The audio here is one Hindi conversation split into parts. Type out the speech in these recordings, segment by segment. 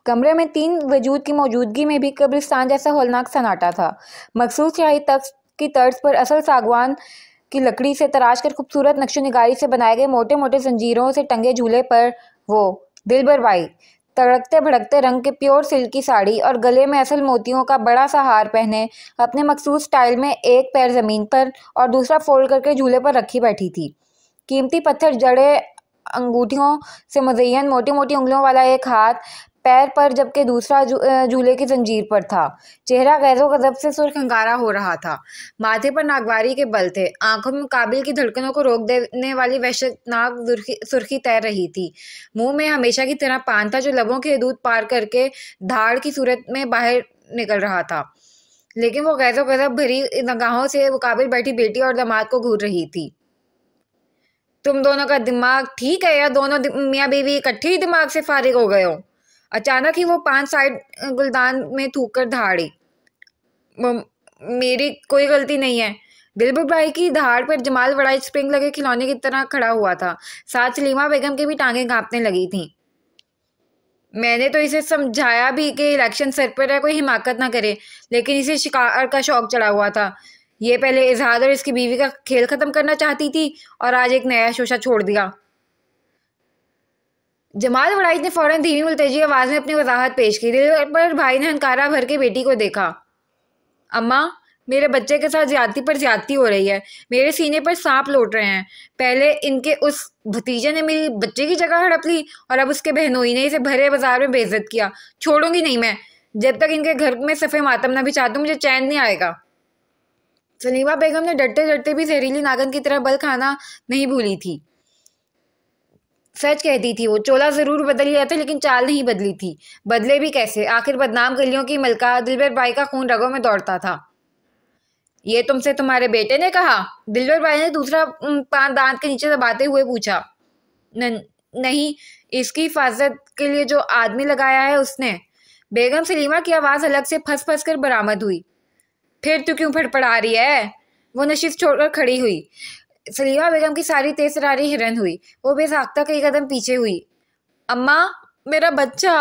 कमरे में 3 वजूद की मौजूदगी में भी कब्रिस्तान जैसा हौलनाक सन्नाटा था। मखसूस शाही तख्त की तर्ज पर असल सागवान की लकड़ी से तराश कर खूबसूरत नक्शो निगारी से बनाए गए मोटे मोटे जंजीरों से टंगे झूले पर वो दिलबर बाई तड़कते भड़कते रंग के प्योर सिल्क की साड़ी और गले में असल मोतियों का बड़ा सा हार पहने अपने मखसूस स्टाइल में एक पैर जमीन पर और दूसरा फोल्ड करके झूले पर रखी बैठी थी। कीमती पत्थर जड़े अंगूठियों से मुज़य्यन मोटी मोटी उंगलियों वाला एक हाथ पैर पर जबकि दूसरा झूले की जंजीर पर था। चेहरा गैज़ो गज़ब से सुर्ख अंगारा हो रहा था। माथे पर नागवारी के बल थे। आंखों में काबिल की धड़कनों को रोक देने वाली वहशतनाक सुर्खी तैर रही थी। मुंह में हमेशा की तरह पान था जो लबों की हदूद पार करके धाड़ की सूरत में बाहर निकल रहा था, लेकिन वो गैज़ो गज़ब भरी निगाहों से मुकाबिल बैठी बेटी और दामाद को घूर रही थी। तुम दोनों का दिमाग ठीक है या दोनों मियाँ बीवी इकट्ठे ही दिमाग से फारिग हो गए हो? अचानक ही वो पान साइड गुलदान में थूक कर दहाड़ी। मेरी कोई गलती नहीं है। दिलबर भाई की दहाड़ पर जमाल बड़ा स्प्रिंग लगे खिलौने की तरह खड़ा हुआ था। साथ सलीमा बेगम की भी टांगें कांपने लगी थीं। मैंने तो इसे समझाया भी कि इलेक्शन सर पर है, कोई हिमाकत ना करे, लेकिन इसे शिकार का शौक चढ़ा हुआ था। ये पहले इजहाद और इसकी बीवी का खेल खत्म करना चाहती थी और आज एक नया शोशा छोड़ दिया। जमाल वड़ाइच ने फौरन धीमी मुलतजी आवाज में अपनी वजाहत पेश की। दिलबर भाई ने हंकारा भर के बेटी को देखा। अम्मा, मेरे बच्चे के साथ ज्यादती पर ज्यादती हो रही है। मेरे सीने पर सांप लौट रहे हैं। पहले इनके उस भतीजे ने मेरी बच्चे की जगह हड़प ली और अब उसके बहनोई ने इसे भरे बाजार में बेइज्जत किया। छोड़ूंगी नहीं मैं। जब तक इनके घर में सफ़े मातम ना भी चाहती मुझे चैन नहीं आएगा। सलीमा बेगम ने डरते डरते भी जहरीली नागन की तरह बल खाना नहीं भूली थी। सच कहती थी वो। चोला जरूर बदल लिया था लेकिन चाल नहीं बदली थी। बदले भी कैसे? आखिर बदनाम गलियों की मलका दिलबर भाई का खून रगों में दौड़ता था। ये तुमसे तुम्हारे बेटे ने कहा? दिलबर भाई ने दूसरा पान दांत के नीचे दबाते हुए पूछा। नहीं, इसकी हिफाजत के लिए जो आदमी लगाया है उसने। बेगम सलीमा की आवाज अलग से फंस फंस कर बरामद हुई। फिर तू क्यों फड़फड़ा रही है? वो नशिस्त छोड़कर खड़ी हुई। सलीमा बेगम की सारी तेज तरारी हिरन हुई। वो बेसाख्ता कई कदम पीछे हुई। अम्मा, मेरा बच्चा।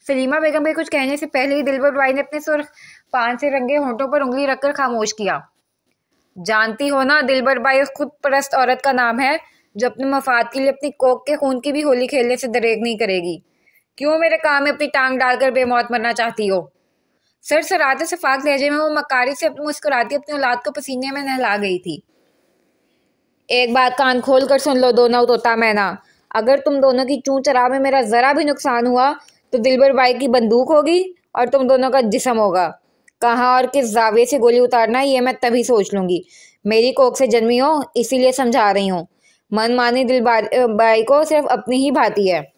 सलीमा बेगम के कुछ कहने से पहले ही दिलबर भाई ने अपने सुर्ख पान से रंगे होंठों पर उंगली रखकर खामोश किया। जानती हो ना, दिलबर भाई खुद परस्त औरत का नाम है जो अपने मफाद के लिए अपनी कोख के खून की भी होली खेलने से दरेग नहीं करेगी। क्यों मेरे काम में अपनी टांग डालकर बेमौत मरना चाहती हो? सर सराते से फाक लहजे में वो मकारी से मुस्कुराती अपनी औलाद को पसीने में नहला गई थी। एक बात कान खोल कर सुन लो दोनों तोता मैना। अगर तुम दोनों की चूं चरा में मेरा जरा भी नुकसान हुआ तो दिलबर भाई की बंदूक होगी और तुम दोनों का जिस्म होगा। कहाँ और किस जाविये से गोली उतारना है ये मैं तभी सोच लूंगी। मेरी कोख से जन्मी हो इसीलिए समझा रही हूँ। मन मानी दिलबर भाई को सिर्फ अपनी ही भाती है।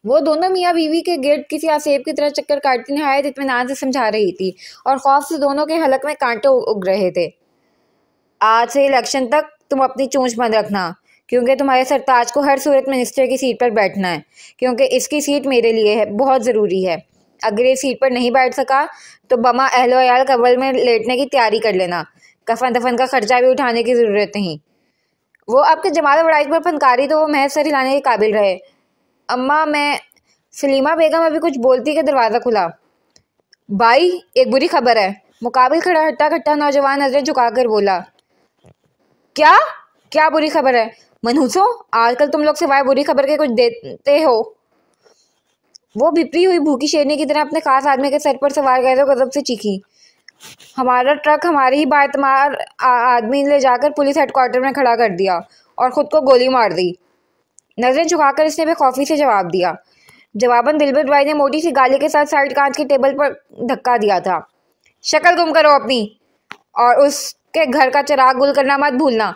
वो दोनों मियाँ बीवी के गेट किसी आसेब की तरह चक्कर काटती नहायत इत्मीनान से समझा रही थी और खौफ से दोनों के हलक में कांटे उग रहे थे। आज से इलेक्शन तक तुम अपनी चोंच बंद रखना, क्योंकि तुम्हारे सरताज को हर सूरत मिनिस्टर की सीट पर बैठना है, क्योंकि इसकी सीट मेरे लिए है, बहुत ज़रूरी है। अगर ये सीट पर नहीं बैठ सका तो बमा अहलो अयाल कब्र में लेटने की तैयारी कर लेना। कफन दफन का खर्चा भी उठाने की ज़रूरत नहीं। वो आपके जमाल वड़ाइच पर फनकारी तो वो महज सर हिलाने के काबिल रहे। अम्मा, मैं। सलीमा बेगम अभी कुछ बोलती के दरवाज़ा खुला। भाई, एक बुरी खबर है। मुकाबिल खड़ा हट्टा खट्टा नौजवान नजरें झुकाकर बोला। क्या? क्या बुरी खबर है? मनहूसो, आजकल तुम लोग सिवाय बुरी खबर के कुछ देते हो? वो भिपरी हुई भूखी शेरनी की तरह अपने खास आदमी के सर पर सवार गए गजब से चीखी। हमारा ट्रक हमारी ही बातमार आदमी ले जाकर पुलिस हेडक्वार्टर में खड़ा कर दिया और खुद को गोली मार दी। नजरें झुकाकर इसने बेखौफी से जवाब दिया। जवाबन दिलबर भाई ने मोटी सी गाली के साथ साइड कांच की टेबल पर धक्का दिया था। शक्ल गुम करो अपनी और उसके घर का चिराग गुल करना मत भूलना।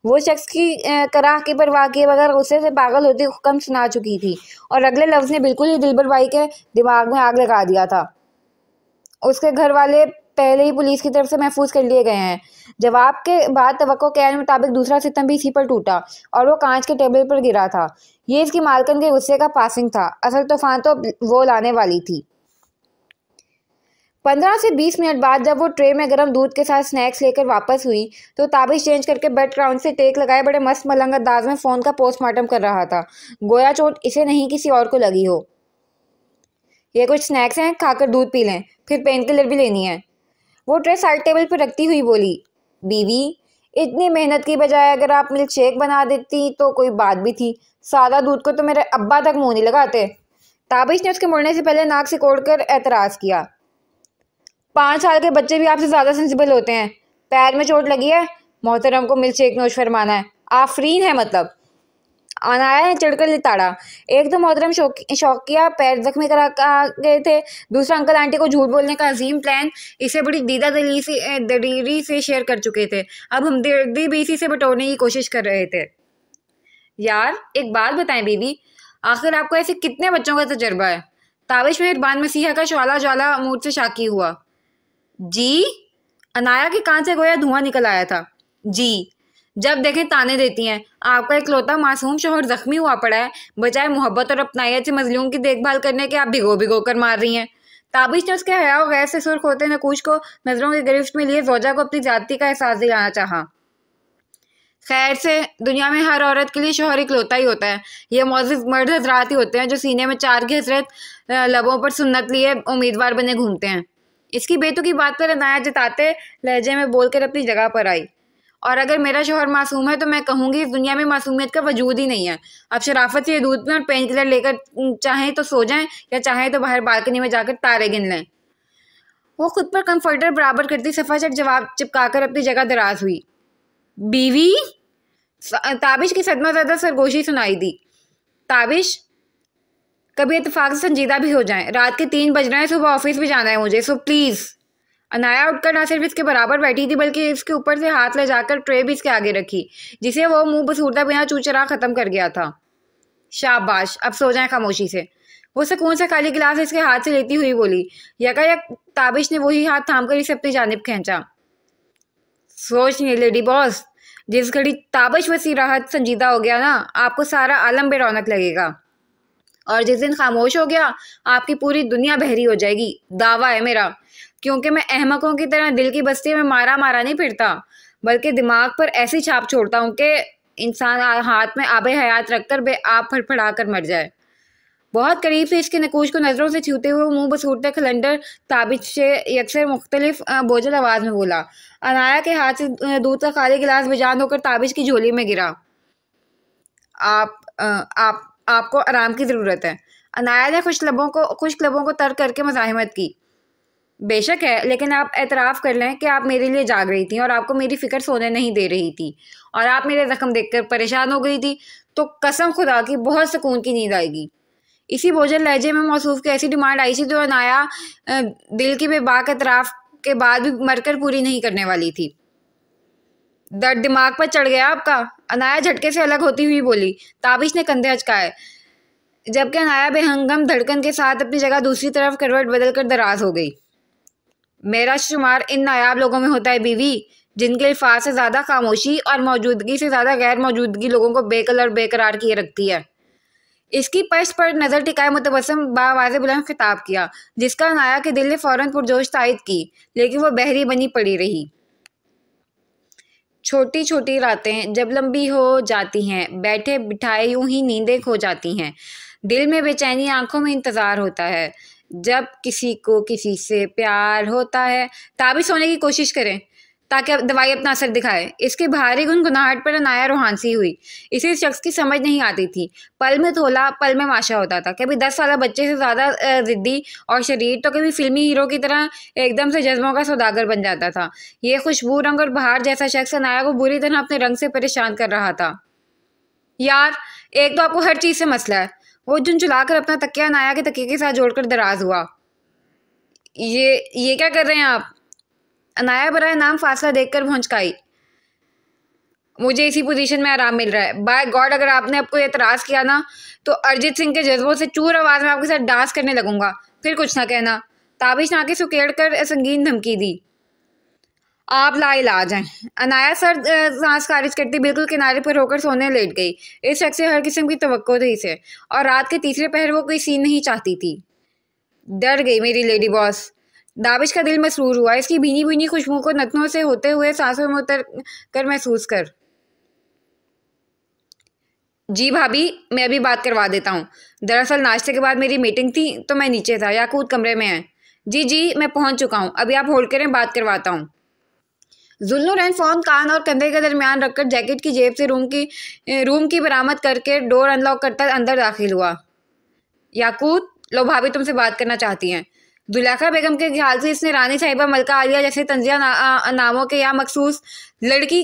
वो शख्स की कराह की परवाह किए बगैर गुस्से से पागल होती हुक्म सुना चुकी थी और अगले लफ्ज ने बिल्कुल ही दिलबर भाई के दिमाग में आग लगा दिया था। उसके घर वाले पहले ही पुलिस की तरफ से महफूज कर लिए गए हैं। जवाब के बाद तवक्को के मुताबिक दूसरा सितम भी इसी पर टूटा और वो कांच के टेबल पर गिरा था। ये इसकी मालकन के गुस्से का पासिंग था। असल तूफान तो वो लाने वाली थी। 15 से 20 मिनट बाद जब वो ट्रे में गर्म दूध के साथ स्नैक्स लेकर वापस हुई तो ताबिश चेंज करके बेड ग्राउंड से टेक लगाए बड़े मस्त मलंग अंदाज में फ़ोन का पोस्टमार्टम कर रहा था, गोया चोट इसे नहीं किसी और को लगी हो। ये कुछ स्नैक्स हैं, खाकर दूध पी लें, फिर पेन किलर भी लेनी है। वो ट्रे साइड टेबल पर रखती हुई बोली, बीवी इतनी मेहनत की बजाय अगर आप मिल्क शेक बना देती तो कोई बात भी थी, सादा दूध को तो मेरे अब्बा तक मुँह नहीं लगाते। ताबिश ने उसके मुड़ने से पहले नाक सिकोड़कर एतराज़ किया, 5 साल के बच्चे भी आपसे ज़्यादा सेंसिबल होते हैं। पैर में चोट लगी है, मोहतरम को मिल्क शेक नोश फरमाना है, आफरीन है मतलब। अनाया ने चिढ़कर लिताड़ा, एक तो मोहतरम शौकिया पैर जख्मी करा गए थे, दूसरा अंकल आंटी को झूठ बोलने का अजीम प्लान इसे बड़ी दीरी से शेयर कर चुके थे। अब हम दर्दी भी इसी से बटोरने की कोशिश कर रहे थे। यार एक बात बताएं बीबी, आखिर आपको ऐसे कितने बच्चों का तजर्बा है? ताबिश मेहरबान मसीहा का ज्वाला मूड से शाकी हुआ। जी? अनाया के कान से गोया धुआं निकल आया था। जी, जब देखें ताने देती हैं। आपका इकलौता मासूम शौहर जख्मी हुआ पड़ा है, बजाय मोहब्बत और अपनायत से मजलूम की देखभाल करने के आप भिगो भिगो कर मार रही हैं। ताबिश ने उसके हया और गैर से सुर्ख होते नकूश को नजरों की गिरफ्त में लिए जोजा को अपनी जाति का एहसास दिलाना चाहा। खैर से दुनिया में हर औरत के लिए शौहर इकलौता ही होता है। ये मौजूद मर्द हजरात ही होते हैं जो सीने में 4 की हसरत, लबों पर सुन्नत लिए उम्मीदवार बने घूमते हैं। इसकी बेतुकी बात पर अनाया जताते लहजे में बोलकर अपनी जगह पर आई। और अगर मेरा शौहर मासूम है तो मैं कहूँगी इस दुनिया में मासूमियत का वजूद ही नहीं है। अब शराफत से दूध में और पेन किलर लेकर चाहें तो सो जाएं या चाहें तो बाहर बालकनी में जाकर तारे गिन लें। वो खुद पर कंफर्टर बराबर करती सफाचट जवाब चिपकाकर अपनी जगह दराज हुई। बीवी? ताबिश की सदमा सरगोशी सुनाई दी। ताबिश कभी इत्तेफाक से संजीदा भी हो जाएं। रात के 3 बज रहे हैं, सुबह ऑफिस भी जाना है मुझे, सो प्लीज़। अनाया उठकर न सिर्फ इसके बराबर बैठी थी बल्कि इसके ऊपर से हाथ ले जाकर ट्रे भी इसके आगे रखी, जिसे वो मुंह बसूरता बिना चूचरा ख़त्म कर गया था। शाबाश, अब सो जाएं खामोशी से। वो सुकून से खाली गिलास इसके हाथ से लेती हुई बोली। यकायक ताबिश ने वही हाथ थामकर इसे अपनी जानिब खींचा। सोच नहीं लेडी बॉस, जिस घड़ी ताबिश वसी राहत संजीदा हो गया ना, आपको सारा आलम बेरौनक लगेगा, और जिस दिन खामोश हो गया आपकी पूरी दुनिया बहरी हो जाएगी। दावा है मेरा, क्योंकि मैं अहमकों की तरह दिल की बस्ती में मारा नहीं फिरता, बल्कि दिमाग पर ऐसी छाप छोड़ता हूँ कि इंसान हाथ में आबे हयात रखकर बे आप फड़फड़ा कर मर जाए। बहुत करीब से इसके नकूश को नज़रों से छूते हुए मुंह बसूरते खलंडर ताबिश से यकसर मुख्तलिफ बोझल आवाज़ में बोला। अनाया के हाथ से दूध का खाली गिलास बेजान होकर ताबिश की झोली में गिरा। आपको आराम की ज़रूरत है। अनाया ने खुश्क लबों को तर करके मज़ाहिमत की। बेशक है, लेकिन आप एतराफ़ कर लें कि आप मेरे लिए जाग रही थी और आपको मेरी फ़िक्र सोने नहीं दे रही थी, और आप मेरे ज़ख्म देखकर परेशान हो गई थी, तो कसम खुदा की बहुत सुकून की नींद आएगी। इसी बोझल लहजे में मौसूफ की ऐसी डिमांड आई थी जो अनाया दिल की बेबाक एतराफ़ के बाद भी मरकर पूरी नहीं करने वाली थी। दर्द दिमाग पर चढ़ गया आपका? अनाया झटके से अलग होती हुई बोली। ताबिश ने कंधे अचकाए, जबकि अनाया बेहंगम धड़कन के साथ अपनी जगह दूसरी तरफ करवट बदल कर दराज हो गई। मेरा शुमार इन नायाब लोगों में होता है बीवी, जिनके अल्फाज से ज़्यादा खामोशी और मौजूदगी से ज़्यादा गैर मौजूदगी लोगों को बेकल और बेकरार किए रखती है। इसकी पश्त पर नज़र टिकाए मुतबस्सम बावाज़े बुलंद खिताब किया, जिसका अनाया के दिल ने फ़ौरन पुरजोश तायद की, लेकिन वह बहरी बनी पड़ी रही। छोटी छोटी रातें जब लंबी हो जाती हैं, बैठे बिठाए यूं ही नींदें खो जाती हैं, दिल में बेचैनी, आंखों में इंतज़ार होता है। जब किसी को किसी से प्यार होता है, ताबिश सोने की कोशिश करें ताकि दवाई अपना असर दिखाए। इसके भारी गुनगुनाहट पर अनाया रूहानसी हुई। इसे शख्स की समझ नहीं आती थी। पल में थोला, पल में माशा होता था। कभी 10 साल बच्चे से ज़्यादा ज़िद्दी और शरीर, तो कभी फिल्मी हीरो की तरह एकदम से जज्बों का सौदागर बन जाता था। ये खुशबू रंग और बहार जैसा शख्स अनाया को बुरी तरह अपने रंग से परेशान कर रहा था। यार एक तो आपको हर चीज़ से मसला है। वो झुंझुलाकर अपना तकिया अनाया के तकिए के साथ जोड़कर दराज हुआ। ये क्या कर रहे हैं आप? अनाया बराए नाम फासला देखकर भौंचकाई। मुझे इसी पोजीशन में आराम मिल रहा है। बाय गॉड, अगर आपने आपको एतराज़ किया ना तो अरिजीत सिंह के जज्बों से चूर आवाज़ में आपके साथ डांस करने लगूंगा, फिर कुछ ना कहना। ताबिश ने आंखें सुकेड़ कर संगीन धमकी दी। आप लाइलाज हैं। अनाया सर सांस खारिज करती बिल्कुल किनारे पर होकर सोने लेट गई। इस शख्स से हर किस्म की तवक्को थी इसे, और रात के तीसरे पहर वो कोई सीन नहीं चाहती थी। डर गई मेरी लेडी बॉस। दाबिश का दिल मसरूर हुआ। इसकी भीनी भीनी खुशबू को नथनों से होते हुए सांसों में उतर कर महसूस कर। जी भाभी, मैं अभी बात करवा देता हूँ। दरअसल नाश्ते के बाद मेरी मीटिंग थी तो मैं नीचे था, याकूत कमरे में है। जी जी, मैं पहुँच चुका हूँ, अभी आप होल्ड करें, बात करवाता हूँ। जुल्लुरैन फ़ोन कान और कंधे के दरमियान रखकर जैकेट की जेब से रूम की बरामद करके डोर अनलॉक करता अंदर दाखिल हुआ। याकूत, लो भाभी तुमसे बात करना चाहती हैं। जुलेखा बेगम के ख्याल से इसने रानी साहिबा, मलका आलिया जैसे तंजिया नामों के या मखसूस लड़की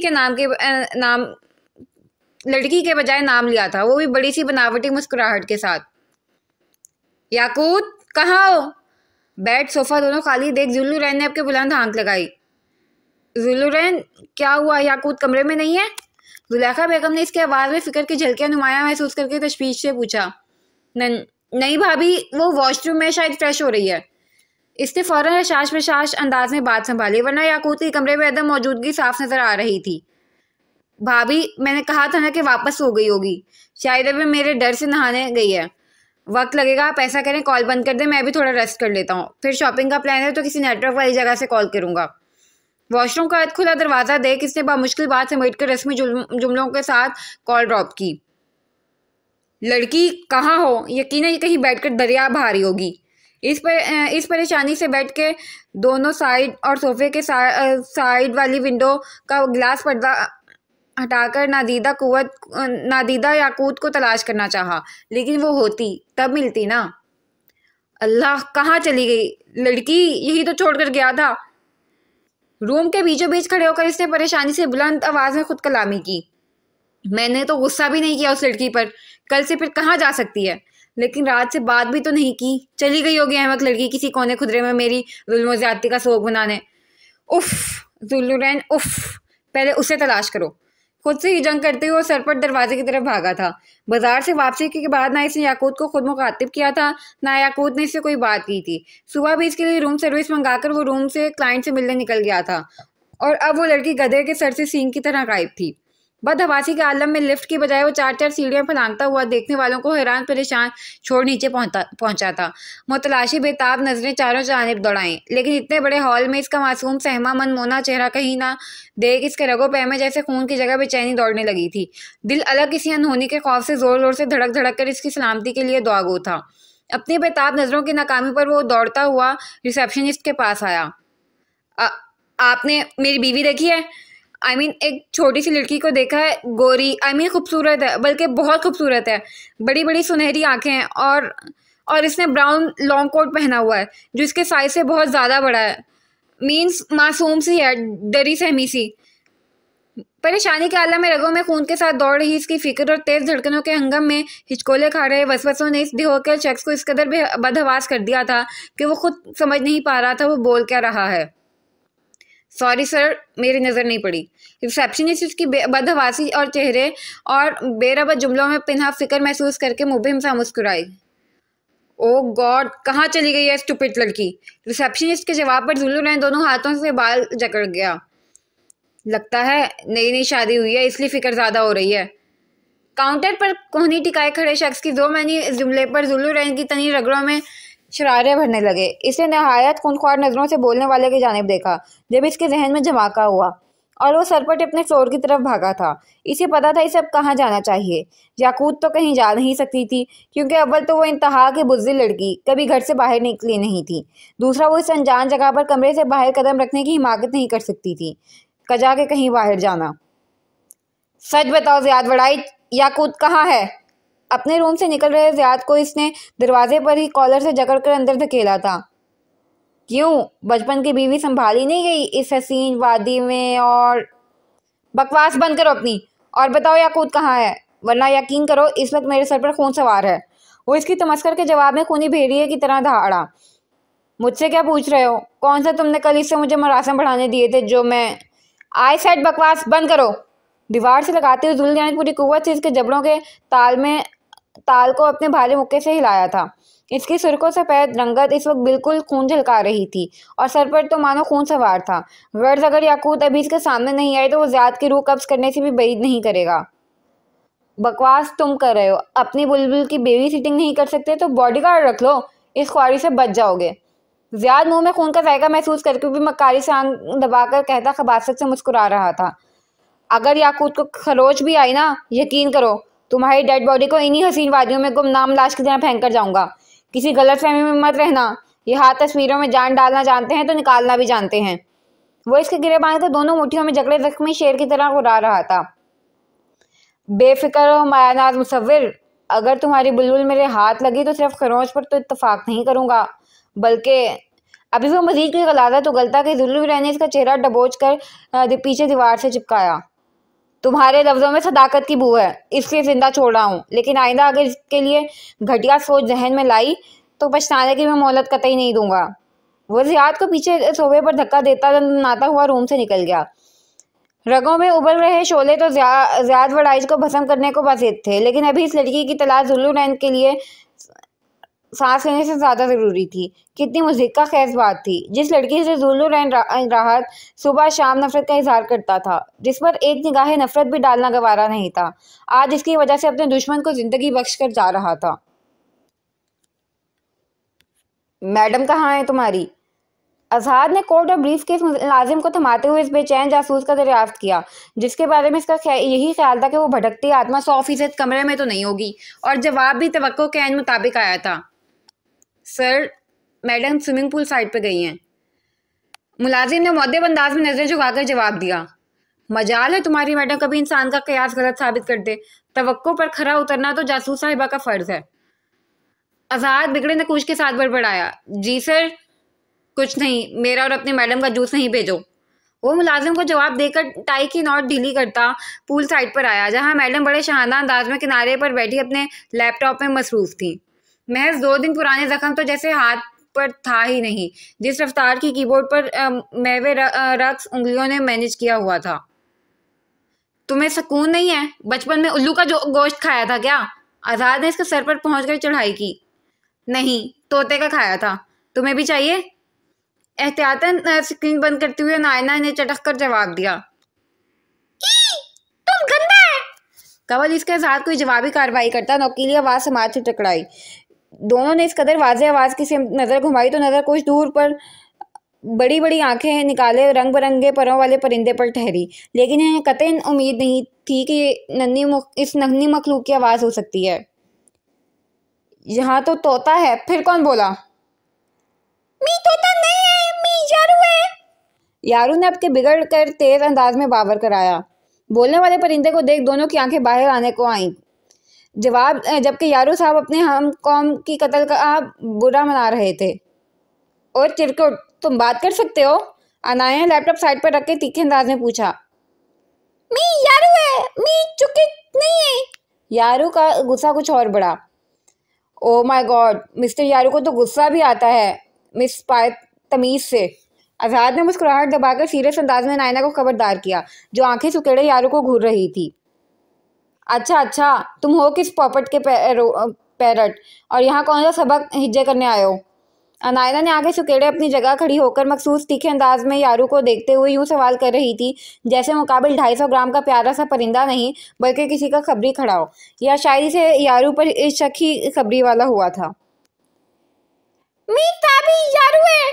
के बजाय नाम लिया था, वो भी बड़ी सी बनावटी मुस्कुराहट के साथ। याकूत, कहाँ हो? बेड सोफा दोनों खाली देख जुल्लुरैन ने आपके बुलंद आंख लगाई। जुल्लुरैन, क्या हुआ? याकूत कमरे में नहीं है? जुलेखा बेगम ने इसकी आवाज़ में फिक्र की झलकियां नुमाया महसूस करके तशवीश से पूछा। नहीं भाभी, वो वॉशरूम में शायद फ्रेश हो रही है। इसने फौरन हशाश प्रशाश अंदाज में बात संभाली, वरना याकूत की कमरे में अदम मौजूदगी साफ नजर आ रही थी। भाभी, मैंने कहा था ना कि वापस सो गई होगी, शायद अभी मेरे डर से नहाने गई है। वक्त लगेगा, आप ऐसा करें कॉल बंद कर दें, मैं भी थोड़ा रेस्ट कर लेता हूँ, फिर शॉपिंग का प्लान है तो किसी नेटवर्क वाली जगह से कॉल करूँगा। वॉशरूम का खुला दरवाज़ा देख इसने बामुश्किल बात समेट कर रस्मी जुमलों के साथ कॉल ड्रॉप की। लड़की कहाँ हो? यकीनन ये कहीं बैठकर दरिया बहा रही होगी। इस परेशानी से बैठ के दोनों साइड और सोफे के साइड वाली विंडो का ग्लास पर्दा हटाकर नादीदा याकूत को तलाश करना चाहा, लेकिन वो होती तब मिलती ना। अल्लाह, कहाँ चली गई लड़की? यही तो छोड़कर गया था। रूम के बीचों बीच खड़े होकर इसने परेशानी से बुलंद आवाज में खुद कलामी की। मैंने तो गुस्सा भी नहीं किया उस लड़की पर, कल से फिर कहाँ जा सकती है? लेकिन रात से बात भी तो नहीं की, चली गई होगी अहमक लड़की किसी कोने खुदरे में मेरी जुल्म ज्यादती का सोग बनाने। उफ जुल्लुरैन, उफ, पहले उसे तलाश करो। खुद से ही जंग करते हुए सरपट दरवाजे की तरफ भागा था। बाजार से वापसी के बाद ना इसने याकूत को खुद मुखातिब किया था, ना याकूत ने इससे कोई बात की थी। सुबह भी इसके लिए रूम सर्विस मंगाकर वो रूम से क्लाइंट से मिलने निकल गया था, और अब वो लड़की गधे के सर से सींग की तरह गायब थी। बदहवासी के आलम में लिफ्ट की बजाय वो 4-4 सीढ़ियां फलांगता हुआ देखने वालों को हैरान परेशान छोड़ नीचे पहुंचा था। मुतलाशी बेताब नजरें चारों जानिब दौड़ाई, लेकिन इतने बड़े हॉल में इसका मासूम सहमा मनमोना चेहरा कहीं ना देख इसके रगों पैर में जैसे खून की जगह बेचैनी दौड़ने लगी थी। दिल अलग किसी अनहोनी के खौफ से जोर जोर से धड़क धड़क कर इसकी सलामती के लिए दुआगो था। अपनी बेताब नजरों की नाकामी पर वो दौड़ता हुआ रिसेप्शनिस्ट के पास आया। आपने मेरी बीवी देखी है? एक छोटी सी लड़की को देखा है, गोरी, खूबसूरत है, बल्कि बहुत खूबसूरत है। बड़ी बड़ी सुनहरी आंखें हैं, और इसने ब्राउन लॉन्ग कोट पहना हुआ है जो इसके साइज से बहुत ज़्यादा बड़ा है। मासूम सी है, डरी सहमी सी। परेशानी के आलम में रगों में खून के साथ दौड़ रही इसकी फिक्र और तेज धड़कनों के हंगम में हिचकोले खा रहे वसवसों ने इस बेहोकल शख्स को इस कदर बदहवास कर दिया था कि वो खुद समझ नहीं पा रहा था वो बोल क्या रहा है। सॉरी सर, मेरी नज़र नहीं पड़ी। रिसेप्शनिस्ट उसकी बदहवासी और चेहरे और बेरबत जुमलों में पिन्हा फिक्र महसूस करके मुबहिम सा मुस्कुराई। ओ गॉड, कहाँ चली गई है स्टूपिड लड़की? रिसेप्शनिस्ट के जवाब पर जुल्लुरैन दोनों हाथों से बाल जकड़ गया। लगता है नई नई शादी हुई है इसलिए फिक्र ज़्यादा हो रही है। काउंटर पर कोहनी टिकाए खड़े शख्स की दो मैनी जुमले पर जुल्लुरैन की तनी रगड़ों में शरारे भरने लगे। इसने नहायत खूनख्वार नजरों से बोलने वाले की जानिब देखा, जब इसके जहन में धमाका हुआ और वो सरपट अपने फ्लोर की तरफ भागा था। इसे पता था इसे अब कहाँ जाना चाहिए। याकूत तो कहीं जा नहीं सकती थी, क्योंकि अव्वल तो वो इंतहा की बुज़दिल लड़की कभी घर से बाहर निकली नहीं थी। दूसरा, वो इस अनजान जगह पर कमरे से बाहर कदम रखने की हिमाकत नहीं कर सकती थी, कजा के कहीं बाहर जाना। सच बताओ ज़ियाद वड़ाई, याकूत कहाँ है? अपने रूम से निकल रहे ज़ियाद को इसने दरवाजे पर ही कॉलर से जकड़कर अंदर धकेला था। क्यों, बचपन की बीवी संभाली नहीं गई इस हसीन वादी में? और बकवास बंद करो अपनी और बताओ याकूत कहाँ है, वरना यकीन करो इस वक्त मेरे सर पर खून सवार है। वो इसकी तमस्कर के जवाब में खूनी भेड़िए की तरह दहाड़ा। मुझसे क्या पूछ रहे हो? कौन सा तुमने कल इससे मुझे मरासम बढ़ाने दिए थे जो मैं... आई सेड बकवास बंद करो। दीवार से लगाते हुए जुल्लुरैन ने पूरी कुव्वत से इसके जबड़ों के ताल को अपने भाले मुक्के से हिलाया था। इसकी सुर्खों सफ़ेद रंगत इस वक्त बिल्कुल खून झलका रही थी और सर पर तो मानो खून सवार था। गर्ज अगर याकूत अभी इसके सामने नहीं आए तो वो ज़ियाद की रूह कब्ज करने से भी बैद नहीं करेगा। बकवास तुम कर रहे हो। अपनी बुलबुल की बेबी सिटिंग नहीं कर सकते तो बॉडीगार्ड रख लो, इस ख्वारी से बच जाओगे। ज़ियाद मुंह में खून का जायका महसूस करके भी मक्कारी से आंख दबाकर कहता खबासत से मुस्कुरा रहा था, अगर याकूत को खरोच भी आई ना, यकीन करो तुम्हारी डेड बॉडी को इन्हीं हसीन वादियों में गुमनाम लाश की तरह फेंक कर जाऊंगा। किसी गलतफहमी में मत रहना, ये हाथ तस्वीरों में जान डालना जानते हैं तो निकालना भी जानते हैं। वो इसके गिरेबान को दोनों मुट्ठियों में जकड़े जख्मी शेर की तरह उड़ा रहा था। बेफिक्र हो मायानाज मुसव्विर, अगर तुम्हारी बुलबुल मेरे हाथ लगी तो सिर्फ खरोंच पर तो इत्तफाक नहीं करूंगा, बल्कि अभी वो मजीद की गलाजा तो गलता कि जुल्लू ने इसका चेहरा डबोच कर पीछे दीवार से चिपकाया। तुम्हारे लफ्जों में सदाकत की बू है, इसलिए जिंदा छोड़ रहा हूँ, लेकिन आइंदा अगर इसके लिए घटिया सोच जहन में लाई तो पछताने की मैं मोहलत कतई नहीं दूंगा। वो ज़ियाद को पीछे सोफे पर धक्का देता नाता हुआ रूम से निकल गया। रगों में उबल रहे शोले तो ज़ियाद वड़ाइज को भस्म करने को बाज़िद थे, लेकिन अभी इस लड़की की तलाश जुल्लू रैन के लिए सांस लेने से ज़्यादा ज़रूरी थी। कितनी मुज़िक्का खैज़ बात थी, जिस लड़की से जुल्लू रैन राहत सुबह शाम नफरत का इजहार करता था, जिस पर एक निगाह नफरत भी डालना गवारा नहीं था, आज इसकी वजह से अपने दुश्मन को जिंदगी बख्श कर जा रहा था। मैडम कहाँ है तुम्हारी? अजहार ने कोट और ब्रीफ केस मुलाजिम को थमाते हुए इस बेचैन जासूस का दरियाफ्त किया, जिसके बारे में इसका यही ख्याल था कि वो भटकती आत्मा 100% कमरे में तो नहीं होगी, और जवाब भी तवक्को के ऐन मुताबिक आया था। Sir, madam swimming pool side पे गई हैं। मुलाजिम ने मुअद्दब अंदाज में नजरें झुकाकर जवाब दिया। मजाल है तुम्हारी मैडम कभी इंसान का कयास गलत साबित कर दे। तवक्को पर खरा उतरना तो जासूस साहिबा का फर्ज है। अजहार बिगड़े नकूश के साथ बड़बड़ाया। जी सर, कुछ नहीं, मेरा और अपनी मैडम का जूस नहीं भेजो। वो मुलाजिम को जवाब देकर टाई की नॉट ढीली करता पूल साइड पर आया, जहां मैडम बड़े शानदार अंदाज में किनारे पर बैठी अपने लैपटॉप में मसरूफ थी। महज 2 दिन पुराने जख्म तो जैसे हाथ पर था ही नहीं, जिस रफ्तार की कीबोर्ड पर महवे रक्स उंगलियों ने मैनेज किया हुआ था। तुम्हें सुकून नहीं है? बचपन में उल्लू का जो गोश्त खाया था क्या? आजाद ने इसके सर पर पहुंचकर चढ़ाई की। नहीं, तोते का खाया था। तुम्हें भी चाहिए? एहतियातन स्क्रीन बंद करते हुए नायना ने चटक कर जवाब दिया। तुम गंदा है। कवल इसके साथ कोई जवाबी कार्रवाई करता नौकीली आवाज समाज से टकराई। दोनों ने इस कदर वाज़ेह आवाज की नजर घुमाई तो नजर कुछ दूर पर बड़ी बड़ी आंखें निकाले रंग बिरंगे परों वाले परिंदे पर ठहरी, लेकिन इन्हें कतई उम्मीद नहीं थी कि इस नन्ही मखलूक की आवाज हो सकती है। यहाँ तो तोता है, फिर कौन बोला? मी तोता नहीं है, मी यारू है। यारू ने आपके बिगड़ कर तेज अंदाज में बावर कराया। बोलने वाले परिंदे को देख दोनों की आंखें बाहर आने को आईं। जबकि यारू साहब अपने हम कौम की कत्ल का बुरा मना रहे थे। और चिरकुट, तुम बात कर सकते हो? अनाया ने लैपटॉप साइड पर रख के तीखे अंदाज में पूछा। मी यारू है, मी चुकित नहीं है। यारू का गुस्सा कुछ और बढ़ा। ओ माय गॉड, मिस्टर यारू को तो गुस्सा भी आता है, मिस पाए तमीज से। आजाद ने मुस्कुराहट दबाकर सीरियस अंदाज में नायना को खबरदार किया, जो आंखें सुकेड़े यारू को घूर रही थी। अच्छा, तुम हो किस पॉपट के पैरट, और यहाँ कौन सा सबक हिज्जे करने आए हो? नायना ने आगे सुकेड़े अपनी जगह खड़ी होकर मखसूस तीखे अंदाज में यारू को देखते हुए यूं सवाल कर रही थी जैसे मुकाबिल 250 ग्राम का प्यारा सा परिंदा नहीं बल्कि किसी का खबरी खड़ा हो, या शायद से यारू पर शक ही खबरी वाला हुआ था। यारू है,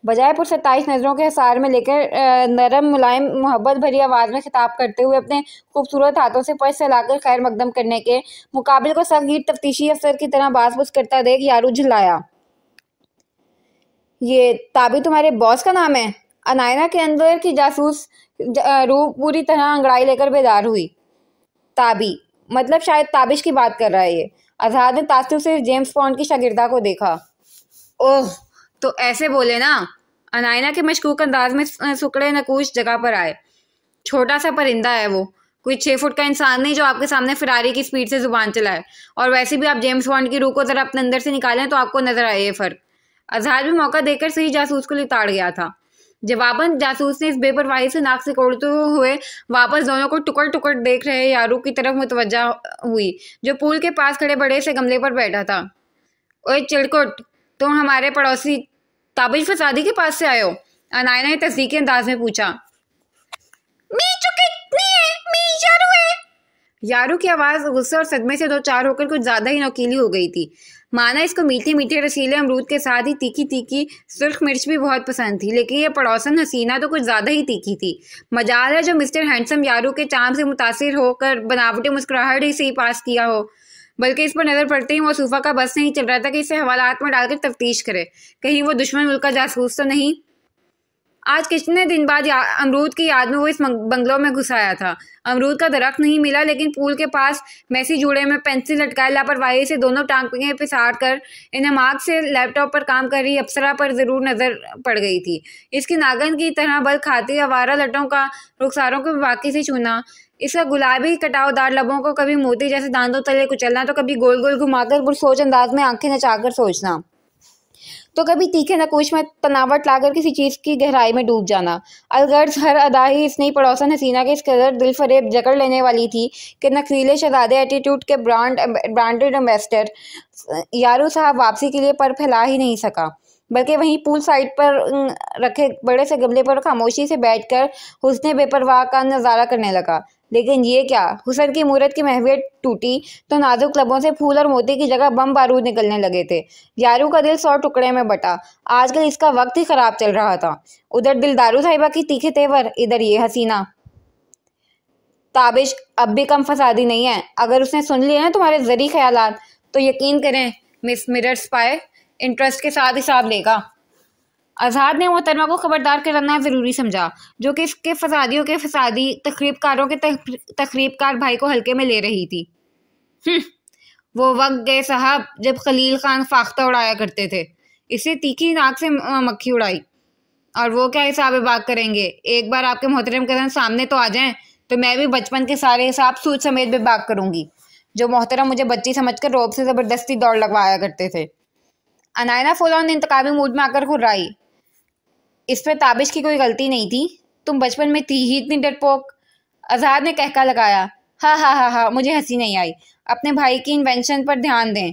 बजाय पुरसताइश नजरों के हसार में लेकर नरम मुलायम मोहब्बत भरी आवाज में खिताब करते हुए अपने खूबसूरत हाथों से पर्स चलाकर खैर मकदम करने के मुकाबिल को सगीर तफ्तीशी अफसर की तरह बास-बुस करता देख यारू झिल्लाया। ये ताबी तुम्हारे बॉस का नाम है? अनायना के अंदर की जासूस रूह पूरी तरह अंगड़ाई लेकर बेदार हुई। ताबी मतलब शायद ताबिश की बात कर रहा है ये। आजाद ने ताज्जुब से जेम्स बॉन्ड की शागिर्दा को देखा। ओह, तो ऐसे बोले ना। अनायना के मशकूक अंदाज में सुकड़े नकूश जगह पर आए। छोटा सा परिंदा है वो, कोई 6 फुट का इंसान नहीं जो आपके सामने फरारी की स्पीड से जुबान चलाए। और वैसे भी आप जेम्स बॉन्ड की रूह को जरा अपने अंदर से निकालें तो आपको नजर आए ये फर्क। अजहार भी मौका देकर सही जासूस को लिताड़ गया था। जवाबन जासूस ने इस बेपरवाही से नाक से कोड़ते हुए वापस दोनों को टुकड़ टुकड़ देख रहे यारू की तरफ मुतवज्जा हुई, जो पूल के पास खड़े बड़े से गमले पर बैठा था। ओए चिड़कुट, तुम हमारे पड़ोसी ताबिश फसादी के पास से आए हो? अनायना ने तस्दीकी अंदाज में पूछा। यारू की आवाज गुस्से और सदमे से 2-4 होकर कुछ ज्यादा ही नौकीली हो गई थी। माना इसको मीठे मीठे रसीले अमरूद के साथ ही तीखी तीखी सुर्ख मिर्च भी बहुत पसंद थी, लेकिन ये पड़ोसन हसीना तो कुछ ज़्यादा ही तीखी थी। मजाल है जो मिस्टर हैंडसम यारू के चाम से मुतासिर होकर बनावटी मुस्कुराहट ही से ही पास किया हो। बल्कि इस पर नज़र पड़ते ही वो सूफा का बस नहीं चल रहा था कि इसे हवालात में डालकर तफ्तीश करे, कहीं वो दुश्मन मुल्क का जासूस तो नहीं। आज कितने दिन बाद अमरूद की याद में वो इस बंगलों में घुस आया था। अमरूद का दरख्त नहीं मिला, लेकिन पूल के पास मैसी जूड़े में पेंसिल लटकाए लापरवाही से दोनों टांगें पिसार कर इन्हमाक से लैपटॉप पर काम कर रही अप्सरा पर ज़रूर नज़र पड़ गई थी। इसकी नागन की तरह बल खाती आवारा लटों का रुखसारों को बाकी से छूना, इसका गुलाबी कटावदार लबों को कभी मोती जैसे दांतों तले कुचलना, तो कभी गोल गोल घुमाकर पुरसोच अंदाज में आंखें नचाकर सोचना, तो कभी तीखे नकूश में तनावट लाकर किसी चीज़ की गहराई में डूब जाना। अलगर्ज हर अदा ही इस नई पड़ोसन हसीना के इस कदर दिल फरेब जकड़ लेने वाली थी कि नखरीले शहजादे एटीट्यूड के ब्रांडेड एम्बेसडर यारू साहब वापसी के लिए पर फैला ही नहीं सका, बल्कि वहीं पूल साइड पर रखे बड़े से गमले पर खामोशी से बैठकर हुस्ने बेपरवाह का नज़ारा करने लगा। लेकिन ये क्या, हुस्न की मूरत की महवियत टूटी तो नाजुक लबों से फूल और मोती की जगह बम बारूद निकलने लगे थे। यारू का दिल 100 टुकड़े में बटा। आजकल इसका वक्त ही खराब चल रहा था। उधर दिलदारू साहिबा की तीखे तेवर, इधर ये हसीना। ताबिश अब भी कम फसादी नहीं है। अगर उसने सुन लिया ना तुम्हारे जरी ख्यालात, तो यकीन करें मिस मिरर स्पाई इंटरेस्ट के साथ हिसाब लेगा। आज़ाद ने मोहतरमा को खबरदार करना ज़रूरी समझा, जो कि इसके फसादियों के फसादी तखरीबकारों के तखरीबकार भाई को हल्के में ले रही थी। वो वक्त गए साहब जब खलील खान फाख्ता उड़ाया करते थे। इसे तीखी नाक से मक्खी उड़ाई। और वो क्या हिसाब बाग करेंगे? एक बार आपके मोहतरम कज़न सामने तो आ जाएं, तो मैं भी बचपन के सारे हिसाब सूद समेत बेबाक करूंगी, जो मोहतरम मुझे बच्ची समझकर रोब से ज़बरदस्ती दौड़ लगवाया करते थे। अनायना फौरन इंतकामी मूड में आकर घुर्राई। इसमें ताबिश की कोई गलती नहीं थी, तुम बचपन में थी ही इतनी डरपोक। आज़ाद ने कहका लगाया। हा, मुझे हंसी नहीं आई। अपने भाई की इन्वेंशन पर ध्यान दें,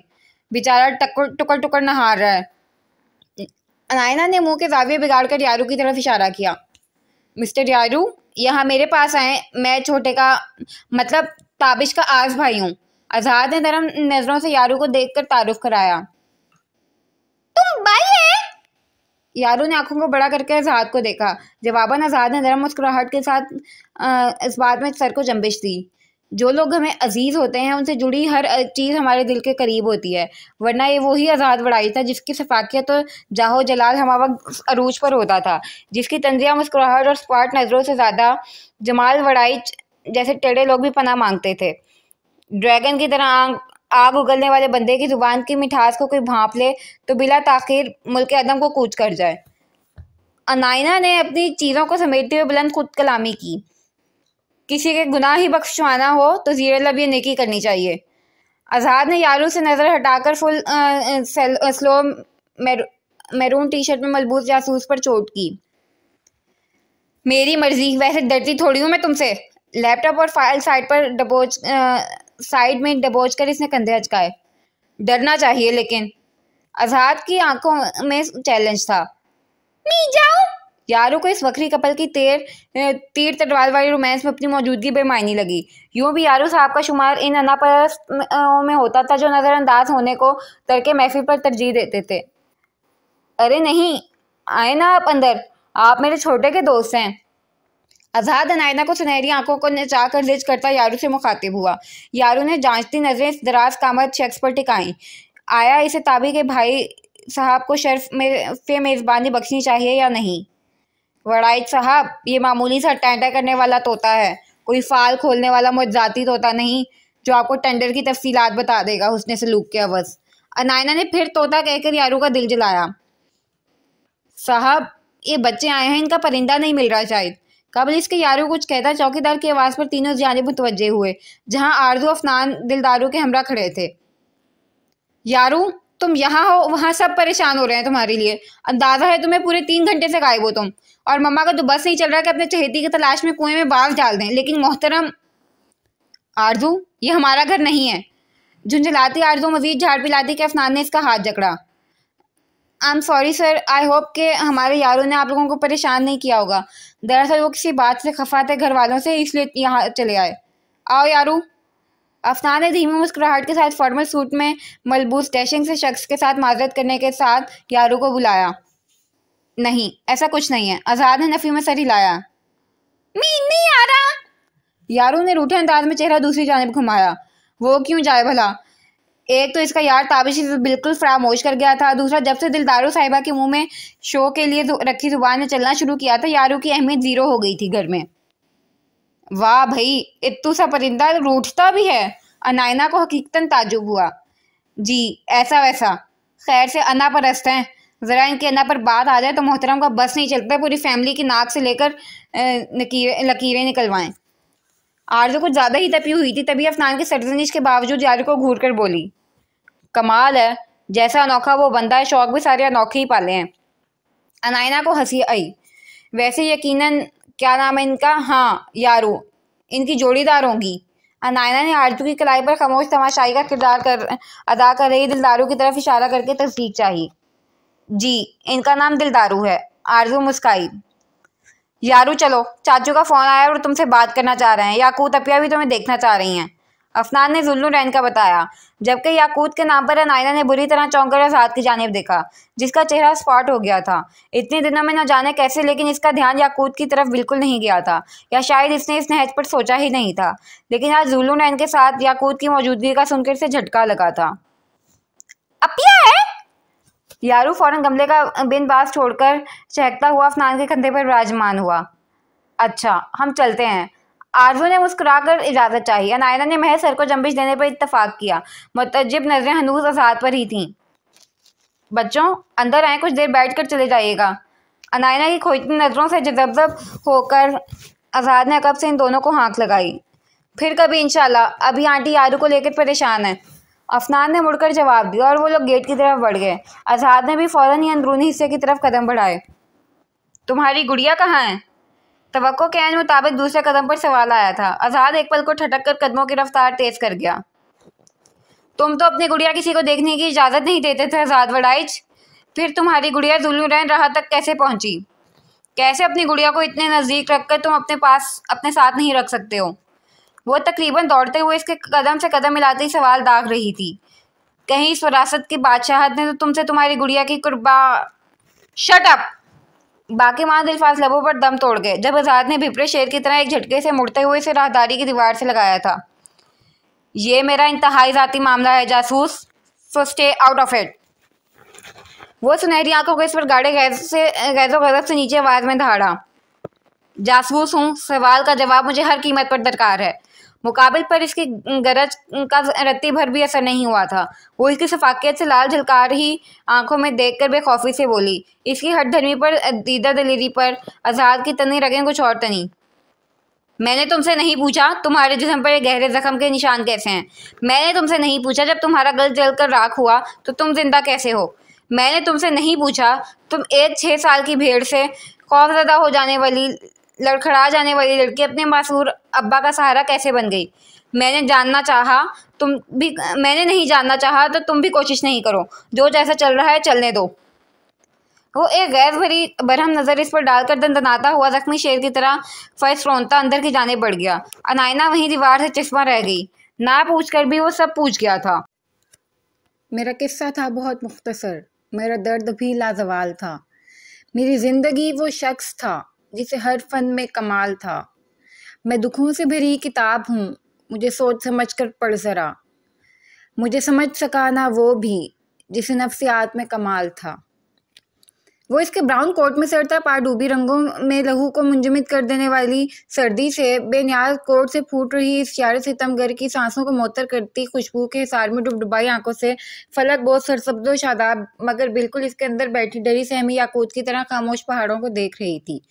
बेचारा टुकड़ टुकड़ नहार रहा है। अनायना ने मुंह के जाविये बिगाड़ कर यारू की तरफ इशारा किया। मिस्टर यारू, यहाँ मेरे पास आए। मैं छोटे का मतलब ताबिश का आस भाई हूँ। आज़ाद ने नरम नजरों से यारू को देखकर तारुफ कराया। तुम भाई है? यारू ने आंखों को बड़ा करके आज़ाद को देखा। जवाबन आज़ाद ने नरम मुस्कुराहट के साथ इस बात में सर को जंबिश दी। जो लोग हमें अजीज होते हैं उनसे जुड़ी हर चीज़ हमारे दिल के करीब होती है, वरना ये वही आज़ाद वड़ाई था जिसकी सफाकियत और जाहो जलाल हम वक्त अरूज पर होता था, जिसकी तंजिया मुस्कुराहट और स्पार्ट नज़रों से ज़्यादा जमाल वड़ाई जैसे टेढ़े लोग भी पनाह मांगते थे। ड्रैगन की तरह आग उगलने वाले बंदे की जुबान की मिठास को कोई भांप ले तो बिला ताखीर मुल्क अदम को कूच कर जाए। अनायना ने अपनी चीज़ों को समेटते हुए बुलंद खुद कलामी की। किसी के गुनाह ही बख्शवाना हो तो ज़ीरे लब ये नेकी करनी चाहिए। आज़ाद ने यारू से नज़र हटाकर full slow maroon T shirt में मलबूस जासूस पर चोट की। मेरी मर्जी, वैसे डरती थोड़ी हूँ मैं तुमसे। लैपटॉप और फाइल साइड में दबोच कर इसने कंधे अचकाए। डरना चाहिए, लेकिन आज़ाद की आंखों में चैलेंज था। मैं जाऊं? यारू को इस वक्री कपल की तीर तलवार वाली रोमांस में अपनी मौजूदगी बेमायनी लगी। यूं भी यारू साहब का शुमार इन अनापरस्त में होता था जो नज़रअंदाज होने को तर्के महफिल पर तरजीह देते थे। अरे नहीं, आए ना आप अंदर, आप मेरे छोटे के दोस्त हैं। आज़ाद अनायना को सुनहरी आंखों को नचा कर जिज करता यारू से मुखातिब हुआ। यारू ने जांचती नजरें इस दराज कामद शख्स पर टिकाई। आया इसे ताबी के भाई साहब को शर्फ में मेज़बानी बख्शनी चाहिए या नहीं? वड़ाइच साहब, ये मामूली सा टैंटा करने वाला तोता है, कोई फाल खोलने वाला मुआजाती तोता नहीं जो आपको टेंडर की तफसीलात बता देगा हुस्ने सलूक के अवज़। अनायना ने फिर तोता कहकर यारू का दिल जलाया। साहब, ये बच्चे आए हैं, इनका परिंदा नहीं मिल रहा शायद। कबल इसके यारू कुछ कहता चौकीदार की आवाज़ पर तीनों जानिब मुतवज्जे हुए, जहां आरजू अफनान दिलदारू के हमरा खड़े थे। यारू, तुम यहाँ हो, वहाँ सब परेशान हो रहे हैं तुम्हारे लिए। अंदाजा है तुम्हें पूरे 3 घंटे से गायब हो तुम, और मम्मा का तो बस नहीं चल रहा कि अपने चहेती की तलाश में कुएं में बाल डाल दें। लेकिन मोहतरम आरजू, ये हमारा घर नहीं है। झुंझलाती आरजू मजीद झाड़ पिलाती कि अफनान ने इसका हाथ जकड़ा। I am sorry sir, I hope कि हमारे यारों ने आप लोगों को परेशान नहीं किया होगा। दरअसल वो किसी बात से खफा थे घर वालों से, इसलिए यहाँ चले आए। आओ यारू। अफनान ने धीमी मुस्कुराहट के साथ फॉर्मल सूट में मलबूस डैशिंग से शख्स के साथ माजरत करने के साथ यारू को बुलाया। नहीं, ऐसा कुछ नहीं है। आजाद ने नफी में सर हिलाया। मीन नहीं आ रहा। यारू ने रूठे अंदाज में चेहरा दूसरी जानिब घुमाया। वो क्यों जाए भला? एक तो इसका यार ताबिशी से बिल्कुल फरामोश कर गया था, दूसरा जब से दिलदारू साहिबा के मुंह में शो के लिए रखी जुबान में चलना शुरू किया था, यारू की अहमियत जीरो हो गई थी घर में। वाह भाई, इत्तू सा परिंदा रूठता भी है। अनायना को हकीकतन ताजुब हुआ। जी ऐसा वैसा, खैर से अना परस्त हैं। ज़रा इनके अना पर बात आ जाए तो मोहतरम का बस नहीं चलता, पूरी फैमिली की नाक से लेकर लकीरें निकलवाएं। आरज़ू कुछ ज़्यादा ही तपी हुई थी, तभी अफनान की सरजनिश के बावजूद यारू को घूर कर बोली। कमाल है, जैसा अनोखा वो बंदा है, शौक भी सारे अनोखे ही पाले हैं। अनायना को हंसी आई। वैसे यकीनन क्या नाम है इनका? हाँ यारू, इनकी जोड़ीदार होंगी। अनायना ने आरज़ू की कलाई पर खामोश तमाशाई का किरदार अदा कर रही दिलदारू की तरफ इशारा करके तस्दीक चाहिए। जी इनका नाम दिलदारू है। आरज़ू मुस्काई। यारू चलो, चाचू का फ़ोन आया और तुमसे बात करना चाह रहे हैं। याकूत अपिया भी तुम्हें देखना चाह रही हैं। अफनान ने जुल्लुरैन का बताया, जबकि याकूत के नाम पर अनायना ने बुरी तरह चौंक कर आज़ाद की जानिब देखा, जिसका चेहरा स्पॉट हो गया था। इतने दिनों में न जाने कैसे, लेकिन इसका ध्यान याकूत की तरफ बिल्कुल नहीं गया था, या शायद इसने इस नहज पर सोचा ही नहीं था। लेकिन आज जुल्लुरैन के साथ याकूत की मौजूदगी का सुनकर से झटका लगा था। अपिया है? यारू फौरन गमले का बिन बास छोड़कर चहकता हुआ अफनान के कंधे पर विराजमान हुआ। अच्छा हम चलते हैं। आरज़ू ने मुस्कुराकर इजाज़त चाही। अनायना ने महज सर को जंबिश देने पर इत्तफाक किया। मुतअज्जिब नजरें हनूज आज़ाद पर ही थीं। बच्चों अंदर आए, कुछ देर बैठ कर चले जाइएगा। अनायना की खोजती नज़रों से जज़ब होकर आज़ाद ने अकब से इन दोनों को हाँक लगाई। फिर कभी इंशाल्लाह, अभी आंटी यारू को लेकर परेशान है। अफनान ने मुड़कर जवाब दिया और वो लोग गेट की तरफ बढ़ गए। आज़ाद ने भी फ़ौरन ही अंदरूनी हिस्से की तरफ कदम बढ़ाए। तुम्हारी गुड़िया कहाँ है? तवक्को के ऐन मुताबिक दूसरे कदम पर सवाल आया था। आज़ाद एक पल को ठटक कर कदमों की रफ्तार तेज कर गया। तुम तो अपनी गुड़िया किसी को देखने की इजाज़त नहीं देते थे आज़ाद वड़ाइच। फिर तुम्हारी गुड़िया जुल्लुरैन राह तक कैसे पहुंची? कैसे अपनी गुड़िया को इतने नज़दीक रखकर तुम अपने पास अपने साथ नहीं रख सकते हो? वो तकरीबन दौड़ते हुए इसके कदम से कदम मिलाते ही सवाल दाग रही थी। कहीं इस विरासत की बादशाहत ने तो तुमसे तुम्हारी गुड़िया की कुर्बा। Shut up! बाकी मां दिलफाज लबों पर दम तोड़ गए जब आज़ाद ने भिपरे शेर की तरह एक झटके से मुड़ते हुए इसे राहदारी की दीवार से लगाया था। ये मेरा इंतहाई ज़ाती मामला है जासूस, so stay out of it. वो सुनहरी आंखों को इस पर गाढ़े गैज़ो गज़ब से नीचे आवाज़ में दहाड़ा। जासूस हूँ, सवाल का जवाब मुझे हर कीमत पर दरकार है। मुकाबिल पर इसकी गरज का रत्ती भर भी असर नहीं हुआ था। वो इसकी सफाकियत से लाल झलकार ही आंखों में देखकर बेखौफी से बोली। इसकी हठधर्मी पर, दीदा दलेरी पर आज़ाद की तनी रगें कुछ और तनी। मैंने तुमसे नहीं पूछा तुम्हारे जिस्म पर ये गहरे जख्म के निशान कैसे हैं। मैंने तुमसे नहीं पूछा जब तुम्हारा गल जलकर राख हुआ तो तुम जिंदा कैसे हो। मैंने तुमसे नहीं पूछा तुम एक 6 साल की भेड़ से खौफज़दा हो जाने वाली, लड़खड़ा जाने वाली लड़की अपने मासूर अब्बा का सहारा कैसे बन गई। मैंने नहीं जानना चाहा तो तुम भी कोशिश नहीं करो। जो जैसा चल रहा है चलने दो। वो एक गैर भरी बरहम नज़र इस पर डालकर दंदनाता हुआ जख्मी शेर की तरह फैसरोंता अंदर की जाने बढ़ गया। अनायना वहीं दीवार से चिस्मा रह गई। ना पूछ कर भी वो सब पूछ गया था। मेरा किस्सा था बहुत मुख्तसर, मेरा दर्द भी लाजवाल था। मेरी ज़िंदगी वो शख्स था जिसे हर फन में कमाल था। मैं दुखों से भरी किताब हूँ, मुझे सोच समझ कर पढ़ ज़रा। मुझे समझ सका ना वो भी जिसे नफ्सियात में कमाल था। वो इसके ब्राउन कोट में सर था, पारडूबी रंगों में लहू को मुंजमद कर देने वाली सर्दी से बेनियाज कोट से फूट रही इस यार सितमगर की सांसों को मुअत्तर करती खुशबू के हिसार में डुबडुबाई आंखों से फलक बहुत सरसब्ज़ शादाब मगर बिल्कुल इसके अंदर बैठी डरी सहमी याकूत की तरह खामोश पहाड़ों को देख रही थी।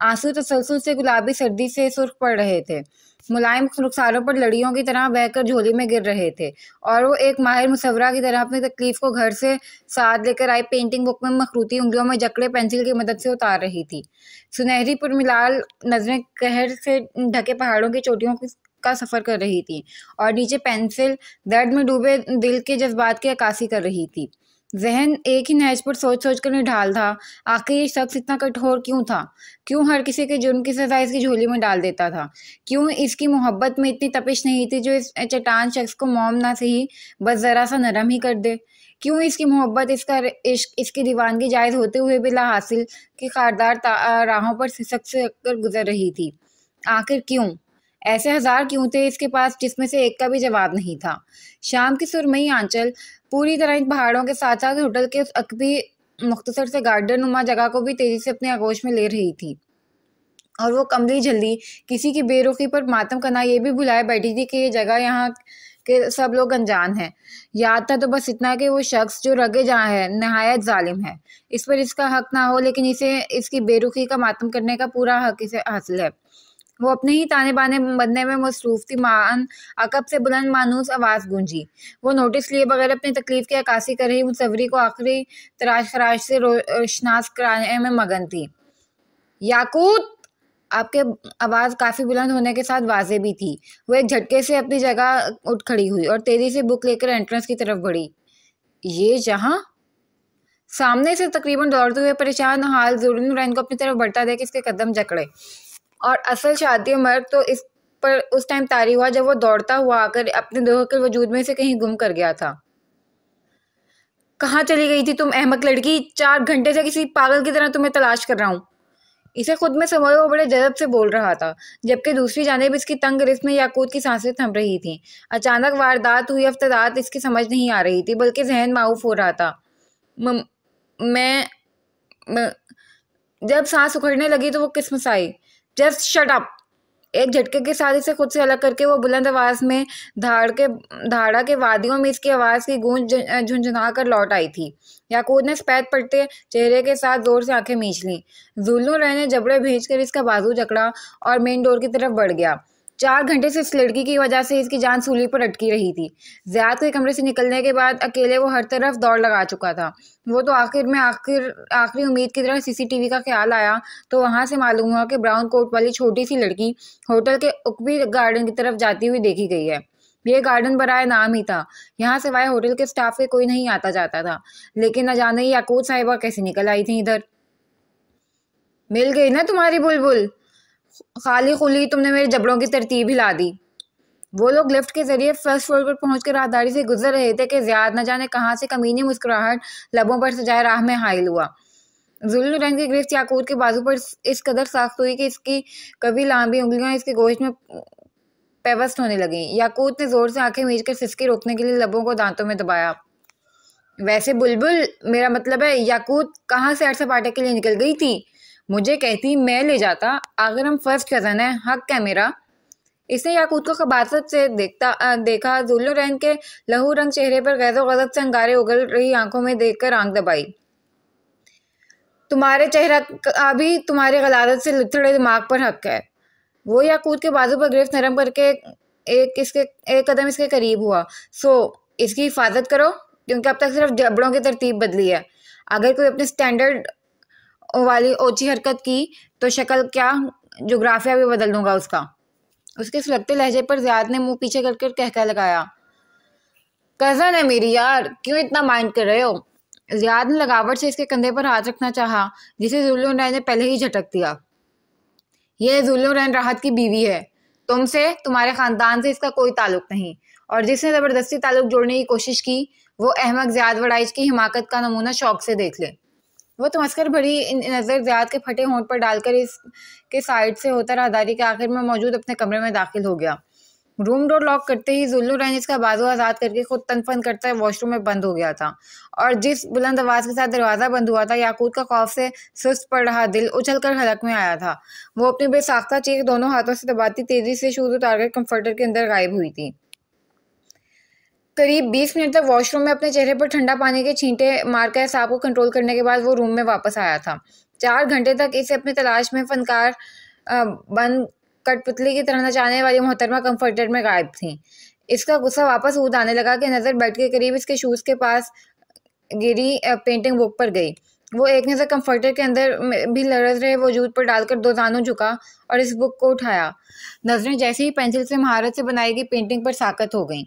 आंसू तसलसल से गुलाबी सर्दी से सुर्ख पड़ रहे थे, मुलायम रुखसारों पर लड़ियों की तरह बहकर झोली में गिर रहे थे, और वो एक माहिर मुसव्वरा की तरह अपनी तकलीफ को घर से साथ लेकर आई पेंटिंग बुक में मखरूती उंगलियों में जकड़े पेंसिल की मदद से उतार रही थी। सुनहरी पुरमिलाल नजरें कहर से ढके पहाड़ों की चोटियों का सफ़र कर रही थी और नीचे पेंसिल दर्द में डूबे दिल के जज्बात की अक्कासी कर रही थी। जहन एक ही नहज पर सोच सोच कर निढाल था। आखिर ये शख्स इतना कठोर क्यों था? क्यों हर किसी के जुर्म की सजा इसकी झोली में डाल देता था? क्यों इसकी मोहब्बत में इतनी तपिश नहीं थी जो इस चट्टान शख्स को मौम ना सही बस जरा सा नरम ही कर दे? क्यों इसकी मोहब्बत, इसका इश्क, इसकी दीवानगी जायज होते हुए बिला हासिल की खारदार राहों पर सिसक से कर गुजर रही थी? आखिर क्यों? ऐसे हजार क्यों थे इसके पास जिसमें से एक का भी जवाब नहीं था। शाम की सुरमई आंचल पूरी तरह इन पहाड़ों के साथ साथ होटल के उस अकबी मुख्तसर से गार्डन नुमा जगह को भी तेजी से अपने आगोश में ले रही थी। और वो कमली जल्दी किसी की बेरुखी पर मातम करना ये भी भुलाए बैठी थी कि ये जगह, यहाँ के सब लोग अनजान हैं। याद था तो बस इतना कि वो शख्स जो रगे जहाँ है नहायत जालिम है। इस पर इसका हक ना हो, लेकिन इसे इसकी बेरुखी का मातम करने का पूरा हक इसे हासिल है। वो अपने ही ताने बाने बनने में मसरूफ थी। मान अकब से बुलंद मानूस आवाज गूंजी। वो नोटिस लिए बगैर अपनी तकलीफ की अक्कासी कर रही मुसव्वरी को आखिरी तराश खराश से रोशनास कराने में मगन थी। याकूत! आपके आवाज काफी बुलंद होने के साथ वाजे भी थी। वो एक झटके से अपनी जगह उठ खड़ी हुई और तेजी से बुक लेकर एंट्रेंस की तरफ बढ़ी। ये जहां? सामने से तकरीबन दौड़ते हुए परेशान हाल जुल्लुलरैन को अपनी तरफ बढ़ता देख इसके कदम जकड़े। और असल शादी मर्द तो इस पर उस टाइम तारी हुआ जब वो दौड़ता हुआ आकर अपने दोह के वजूद में से कहीं गुम कर गया था। कहाँ चली गई थी तुम अहमक लड़की? 4 घंटे से किसी पागल की तरह तुम्हें तलाश कर रहा हूँ। इसे खुद में समझ वो बड़े जज़ब से बोल रहा था, जबकि दूसरी जानिब इसकी तंग गिरफ्त में याकूत की सांसें थम रही थीं। अचानक वारदात हुई अफ्तादात इसकी समझ नहीं आ रही थी, बल्कि जहन माऊफ हो रहा था। मैं जब सांस उखड़ने लगी तो वो किस्मत आई। Just shut up! एक झटके के साथ इसे खुद से अलग करके वो बुलंद आवाज में धाड़ा के वादियों में इसकी आवाज की गूंज झुंझुना कर लौट आई थी। याकूत ने सफेद पड़ते चेहरे के साथ जोर से आंखें मींच लीं। जुल्लुलरैन ने जबड़े भेजकर इसका बाजू जकड़ा और मेन डोर की तरफ बढ़ गया। 4 घंटे से इस लड़की की वजह से इसकी जान सूली पर अटकी रही थी। ज़ियाद के कमरे से निकलने के बाद अकेले वो हर तरफ दौड़ लगा चुका था। वो तो आखिरी उम्मीद की तरह सीसीटीवी का ख्याल आया तो वहां से मालूम हुआ कि ब्राउन कोट वाली छोटी सी लड़की होटल के उकबी गार्डन की तरफ जाती हुई देखी गई है। ये गार्डन बराए नाम ही था। यहाँ सिवाय होटल के स्टाफ के कोई नहीं आता जाता था। लेकिन न जाने याकूत साहिबा कैसे निकल आई थी इधर। मिल गई ना तुम्हारी बुलबुल? खाली खुली तुमने मेरे जबड़ों की तरतीब हिला दी। वो लोग लिफ्ट के जरिए फर्स्ट फ्लोर पर पहुंचकर राहदारी से गुजर रहे थे कि ज़ियाद न जाने कहाँ से कमीनी मुस्कुराहट लबों पर सजाए राह में हाइल हुआ। जुल्लुलरैन की गिरफ्त याकूत के बाजू पर इस कदर सख्त हुई कि इसकी कभी लांबी उंगलियां इसके गोश्त में पेवस्त होने लगी। याकूत ने जोर से आंखें मीचकर सिसके रोकने के लिए लबों को दांतों में दबाया। वैसे बुलबुल, मेरा मतलब है याकूत, कहाँ से सपाटे के लिए निकल गई थी? मुझे कहती मैं ले जाता। अगर हम फर्स्ट कजन है, हक है मेरा। इसने याकूत को खबासत से देखा। जुल्लुलरैन के लहू रंग चेहरे पर गैज़ो गज़ब से अंगारे उगल रही आंखों में देखकर आंख दबाई। तुम्हारे चेहरा अभी तुम्हारी गलाजत से लुथड़े दिमाग पर हक है। वो याकूत के बाजू पर गिरफ्त नरम करके एक कदम इसके करीब हुआ। इसकी हिफाजत करो, क्योंकि अब तक सिर्फ जबड़ों की तरतीब बदली है। अगर कोई अपने स्टैंडर्ड वाली ओछी हरकत की तो शक्ल क्या, जोग्राफिया भी बदल दूंगा उसका। उसके सुलगते लहजे पर ज़ियाद ने मुंह पीछे करके कहका लगाया। कज़न है मेरी यार, क्यों इतना माइंड कर रहे हो? ज़ियाद ने लगावट से इसके कंधे पर हाथ रखना चाहा, जिसे जुल्लुलरैन ने पहले ही झटक दिया। ये जुल्लुलरैन राहत की बीवी है। तुमसे, तुम्हारे खानदान से इसका कोई ताल्लुक नहीं। और जिसने जबरदस्ती ताल्लुक जोड़ने की कोशिश की वो अहमक ज़ियाद वड़ाइच की हिमाकत का नमूना शौक से देख ले। वो तमस्कर भरी नज़र ज़ियाद के फटे होंठ पर डालकर इसके साइड से होता राहदारी के आखिर में मौजूद अपने कमरे में दाखिल हो गया। रूम डोर लॉक करते ही जुल्लुलरैन इसका बाजू आज़ाद करके खुद तनफन करता है वॉशरूम में बंद हो गया था। और जिस बुलंद आवाज़ के साथ दरवाज़ा बंद हुआ था, याकूत का खौफ से सुस्त पड़ रहा दिल उछल कर हलक में आया था। वो अपनी बेसाख्ता चीख दोनों हाथों से दबाती तेजी से शूज उतारकर कंफर्टर के अंदर गायब हुई थी। करीब 20 मिनट तक वॉशरूम में अपने चेहरे पर ठंडा पानी के छींटे मारकर एहसास को कंट्रोल करने के बाद वो रूम में वापस आया था। 4 घंटे तक इसे अपनी तलाश में फनकार बंद कठपुतली की तरह नचाने वाली मोहतरमा कंफर्टर में गायब थी। इसका गुस्सा वापस ऊद आने लगा कि नज़र बेड के करीब इसके शूज़ के पास गिरी पेंटिंग बुक पर गई। वो एक नज़र कंफर्टर के अंदर भी लरज रहे वजूद पर डालकर 2 दानों झुका और इस बुक को उठाया। नजरें जैसे ही पेंसिल से महारत से बनाई गई पेंटिंग पर साकत हो गईं।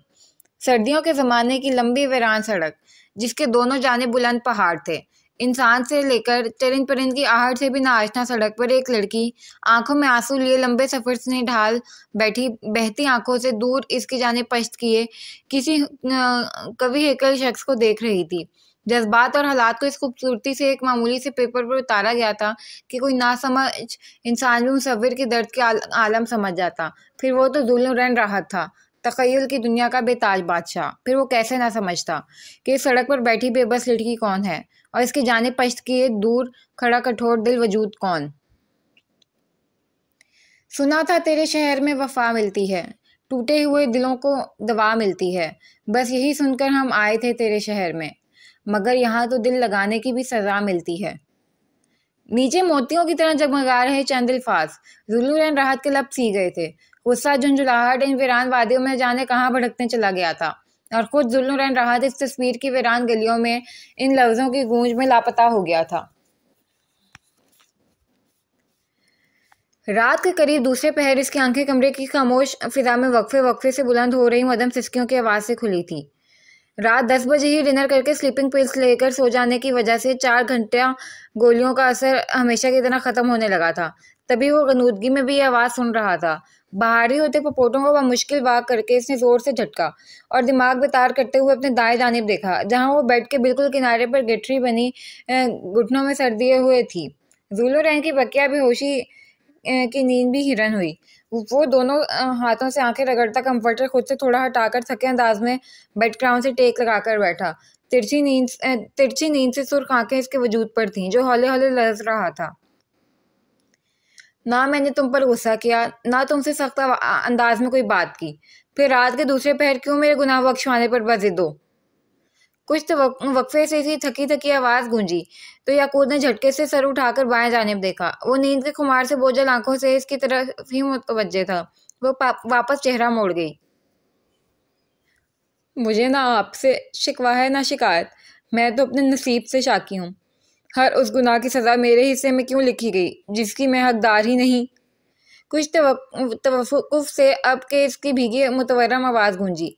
सर्दियों के ज़माने की लंबी वीरान सड़क, जिसके दोनों जानिब बुलंद पहाड़ थे। इंसान से लेकर चरिंद परिंद की आहट से भी ना आशना सड़क पर एक लड़की आंखों में आंसू लिए लंबे सफर से ढाल बैठी बहती आंखों से दूर इसकी जाने पश्त किए किसी कवि हेकल शख्स को देख रही थी। जज्बात और हालात को इस खूबसूरती से एक मामूली से पेपर पर उतारा गया था कि कोई ना समझ इंसान भी मुसव्विर के दर्द के आलम समझ जाता। फिर वो तो जुल्म राहत था, तख़य्युल की दुनिया का बेताज बादशाह। फिर वो कैसे ना समझता कि इस सड़क पर बैठी बेबस लड़की कौन है और इसकी जाने पश्त किए दूर खड़ा कठोर दिल वजूद कौन। सुना था तेरे शहर में वफा मिलती है, टूटे हुए दिलों को दवा मिलती है। बस यही सुनकर हम आए थे तेरे शहर में, मगर यहाँ तो दिल लगाने की भी सजा मिलती है। नीचे मोतियों की तरह जगमगा रहे चंद अल्फाज जुल्लुरैन राहत के लब सी गए थे। गुस्सा झुंझुलाहट इन वीरान वादियों में जाने कहाँ भड़कने चला गया था और खुद जुल्लुरैन राहत इस तस्वीर की वीरान गलियों में इन लफ्जों की गूंज में लापता हो गया था। रात के करीब दूसरे पहर इसकी आंखें कमरे की खामोश फिजा में वक्फे वक्फे से बुलंद हो रही मदम सिसकियों की आवाज़ से खुली थी। रात 10 बजे ही डिनर करके स्लीपिंग पिल्स लेकर सो जाने की वजह से 4 घंटे गोलियों का असर हमेशा की तरह ख़त्म होने लगा था। तभी वो गनूदगी में भी ये आवाज़ सुन रहा था। बाहरी होते पपोटों को मुश्किल वाक करके इसने ज़ोर से झटका और दिमाग बेतार करते हुए अपने दाएं जानिब देखा, जहां वो बेड के बिल्कुल किनारे पर गठरी बनी घुटनों में सर दिए हुए थी। जुल्लुरैन की बकिया बेहोशी की नींद भी हिरन हुई। वो दोनों हाथों से आंखें रगड़ता कंफर्टर खुद से थोड़ा हटाकर थके अंदाज में बेड क्राउन से टेक लगाकर बैठा। तिरछी नींद से सुर्ख आंखें इसके वजूद पर थीं, जो हौले हौले लरज रहा था। ना मैंने तुम पर गुस्सा किया, ना तुमसे सख्त अंदाज में कोई बात की, फिर रात के दूसरे पहर क्यों मेरे गुनाह बख्शवाने पर बजिद हो। कुछ तो वक्फे से इसी थकी थकी आवाज़ गूंजी तो याकूत ने झटके से सर उठाकर बाएं जानिब देखा। वो नींद के खुमार से बोझल आंखों से इसकी तरफ ही मुतवज्जे था। वो वापस चेहरा मोड़ गई। मुझे ना आपसे शिकवा है ना शिकायत, मैं तो अपने नसीब से शाकी हूँ। हर उस गुनाह की सज़ा मेरे हिस्से में क्यों लिखी गई जिसकी मैं हकदार ही नहीं। कुछ तवक्कुफ से अब के इसकी भीगी मुतवरम आवाज़ गूंजी।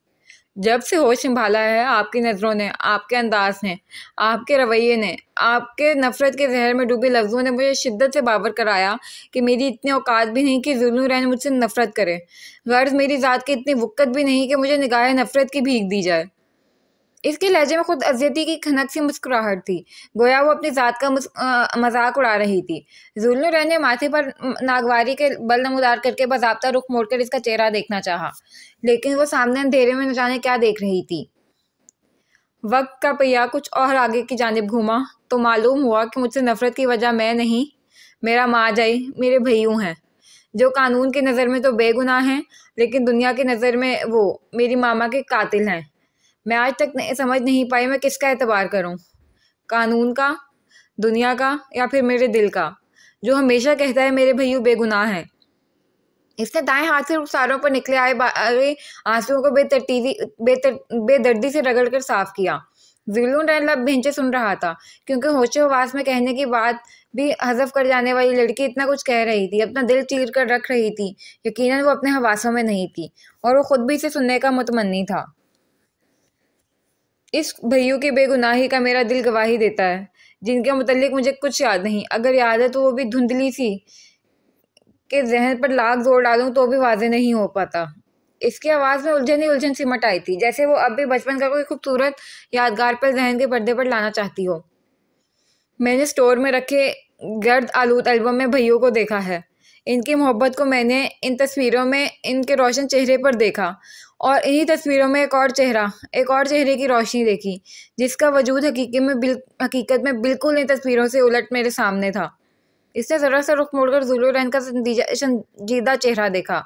जब से होश संभाला है आपकी नज़रों ने, आपके अंदाज ने, आपके रवैये ने, आपके नफ़रत के जहर में डूबे लफ्ज़ों ने मुझे शिद्दत से बावर कराया कि मेरी इतनी औकात भी नहीं कि जुल्लुरैन मुझसे नफ़रत करे। गर्ज मेरी ज़ात की इतनी वुक्कत भी नहीं कि मुझे निगाह नफ़रत की भीख दी जाए। इसके लहजे में खुद अज़ियती की खनक सी मुस्कुराहट थी, गोया वो अपनी ज़ात का मजाक उड़ा रही थी। जुल्लुरैन ने माथे पर नागवारी के बल नमूदार करके बाज़ाब्ता रुख मोड़कर इसका चेहरा देखना चाहा, लेकिन वो सामने अंधेरे में न जाने क्या देख रही थी। वक्त का पहिया कुछ और आगे की जानिब घूमा तो मालूम हुआ कि मुझसे नफ़रत की वजह मैं नहीं, मेरा माजाई मेरे भैयों हैं, जो कानून की नज़र में तो बेगुनाह हैं, लेकिन दुनिया की नज़र में वो मेरी मामा के कातिल हैं। मैं आज तक समझ नहीं पाई मैं किसका एतबार करूं, कानून का, दुनिया का, या फिर मेरे दिल का, जो हमेशा कहता है मेरे भैया बेगुनाह हैं। इसने दाएं हाथ से रुखसारों पर निकले आए आंसुओं को बेदर्दी से रगड़कर साफ किया। जुल्लुरैन लब भेंचे सुन रहा था, क्योंकि होशो हवास में कहने की बात भी हज़फ कर जाने वाली लड़की इतना कुछ कह रही थी, अपना दिल चीर कर रख रही थी। यकीनन वो अपने हवासों में नहीं थी और वो खुद भी इसे सुनने का मुतमन्नी था। इस भैयू की बेगुनाही का मेरा दिल गवाही देता है, जिनके मुतल्लिक मुझे कुछ याद नहीं, अगर याद है तो वो भी धुंधली सी के जहन पर लाख जोर डालूं तो भी वाजे नहीं हो पाता। इसकी आवाज़ में उलझन ही उलझन सिमट आई थी, जैसे वो अब भी बचपन का कोई खूबसूरत यादगार पर जहन के पर्दे पर लाना चाहती हो। मैंने स्टोर में रखे गर्द आलूद एल्बम में भैयों को देखा है। इनकी मोहब्बत को मैंने इन तस्वीरों में इनके रोशन चेहरे पर देखा और इन्हीं तस्वीरों में एक और चेहरे की रोशनी देखी, जिसका वजूद हकीकत में बिल्कुल इन तस्वीरों से उलट मेरे सामने था। इसने ज़रा सा रुख मोड़कर जुल्लुरैन का संजीदा चेहरा देखा।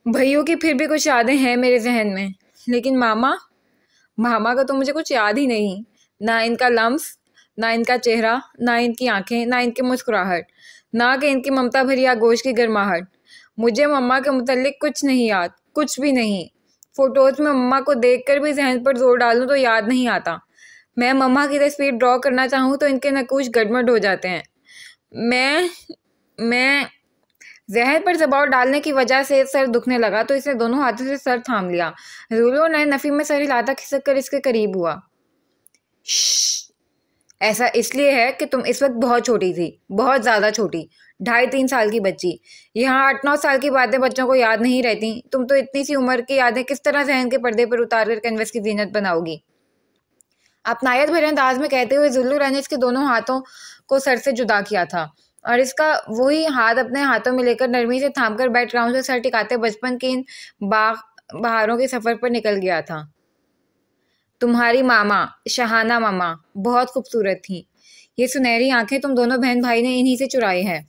भैयों की फिर भी कुछ यादें हैं मेरे जहन में, लेकिन मामा का तो मुझे कुछ याद ही नहीं। ना इनका लम्स, ना इनका चेहरा, ना इनकी आंखें, ना इनकी मुस्कुराहट, ना कि इनकी ममता भरी आगोश की गर्माहट। मुझे मम्मा के मुतल्लिक कुछ नहीं याद, कुछ भी नहीं। फ़ोटोज़ में मम्मा को देखकर भी जहन पर जोर डालूं तो याद नहीं आता। मैं मम्मा की तस्वीर ड्रॉ करना चाहूँ तो इनके नकूश गड़बड़ हो जाते हैं। मैं जहन पर दबाव डालने की वजह से सर दुखने लगा तो इसने दोनों हाथों से सर थाम लिया। जुल्लुरैन नफी में सर हिलाता खिसक कर इसके करीब हुआ। ऐसा इसलिए है कि तुम इस वक्त बहुत छोटी थी, बहुत ज़्यादा छोटी, 2.5-3 साल की बच्ची। यहाँ 8-9 साल की बातें बच्चों को याद नहीं रहती। तुम तो इतनी सी उम्र की यादें किस तरह जहन के पर्दे पर उतार कर कैनवस की जीनत बनाओगी। अपनायत भरे अंदाज में कहते हुए जुल्लू ने इसके दोनों हाथों को सर से जुदा किया था और इसका वही हाथ अपने हाथों में लेकर नरमी से थामकर बैठ ग्राउंड से सर टिकाते बचपन के इन बहारों के सफर पर निकल गया था। तुम्हारी मामा, शहाना मामा, बहुत खूबसूरत थी। ये सुनहरी आंखें तुम दोनों बहन भाई ने इन्हीं से चुराई हैं।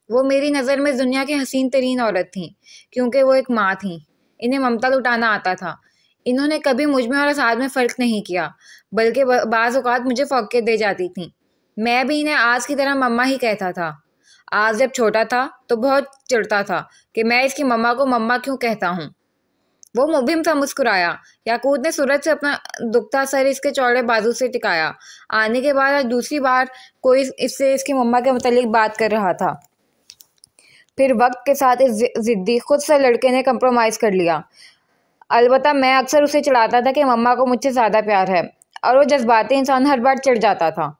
वो मेरी नज़र में दुनिया की हसीन तरीन औरत थी, क्योंकि वो एक माँ थी। इन्हें ममता लुटाना आता था। इन्होंने कभी मुझ में और आसाद में फ़र्क नहीं किया, बल्कि बाज़ औक़ात मुझे फ़ौक़ियत दे जाती थीं। मैं भी इन्हें आज की तरह मम्मा ही कहता था। आज जब छोटा था तो बहुत चिढ़ता था कि मैं इसकी मम्मा को मम्मा क्यों कहता हूँ। वो मुबिम सा मुस्कुराया। याकूत ने सूरज से अपना दुखता सर इसके चौड़े बाजू से टिकाया। आने के बाद आज दूसरी बार कोई इससे इसकी मम्मा के मुतालिक बात कर रहा था। फिर वक्त के साथ इस ज़िद्दी खुद से लड़के ने कंप्रोमाइज़ कर लिया। अलबत्ता मैं अक्सर उसे चिढ़ाता था कि मम्मा को मुझसे ज़्यादा प्यार है, और वो जज्बाती इंसान हर बार चिढ़ जाता था।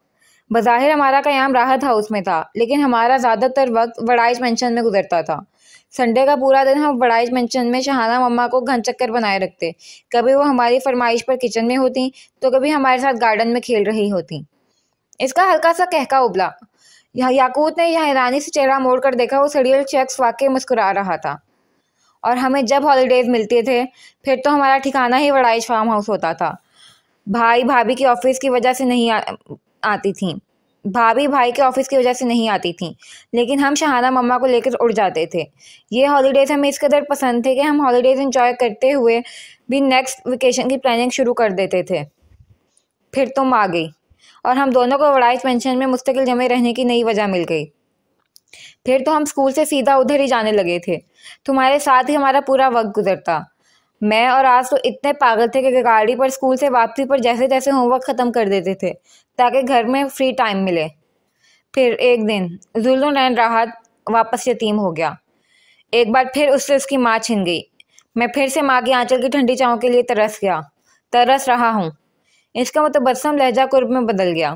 बज़ाहिर हमारा क़याम राहत हाउस में था, लेकिन हमारा ज़्यादातर वक्त वड़ाइश मेंशन में गुजरता था। संडे का पूरा दिन हम वड़ाइश मेंशन में शहाना मम्मा को घन चक्कर बनाए रखते। कभी वो हमारी फरमाइश पर किचन में होती, तो कभी हमारे साथ गार्डन में खेल रही होती। इसका हल्का सा कहका उबला। याकूत ने यह हैरानी से चेहरा मोड़ कर देखा। वो सड़ियल शख्स वाकई मुस्कुरा रहा था। और हमें जब हॉलीडेज मिलते थे, फिर तो हमारा ठिकाना ही वड़ाइश फार्म हाउस होता था। भाई भाभी की ऑफिस की वजह से नहीं आती थी। भाभी भाई के ऑफिस की वजह से नहीं आती थी, लेकिन हम शहाना मम्मा को लेकर उड़ जाते थे। ये हॉलीडेज हमें इस कदर पसंद थे कि हम हॉलीडेज एंजॉय करते हुए भी नेक्स्ट वेकेशन की प्लानिंग शुरू कर देते थे। फिर तुम आ गई और हम दोनों को वड़ाइश मेंशन में मुस्तकिल जमे रहने की नई वजह मिल गई। फिर तो हम स्कूल से सीधा उधर ही जाने लगे थे। तुम्हारे साथ ही हमारा पूरा वक्त गुजरता। मैं और आज तो इतने पागल थे कि गाड़ी पर स्कूल से वापसी पर जैसे तैसे होमवर्क ख़त्म कर देते थे ताकि घर में फ्री टाइम मिले। फिर एक दिन जुल्लू नैन राहत वापस यतीम हो गया। एक बार फिर उससे उसकी माँ छिन गई। मैं फिर से माँ की आंचल की ठंडी छाँव के लिए तरस रहा हूँ। इसका मुतबस्सम लहजा कुर्ब में बदल गया।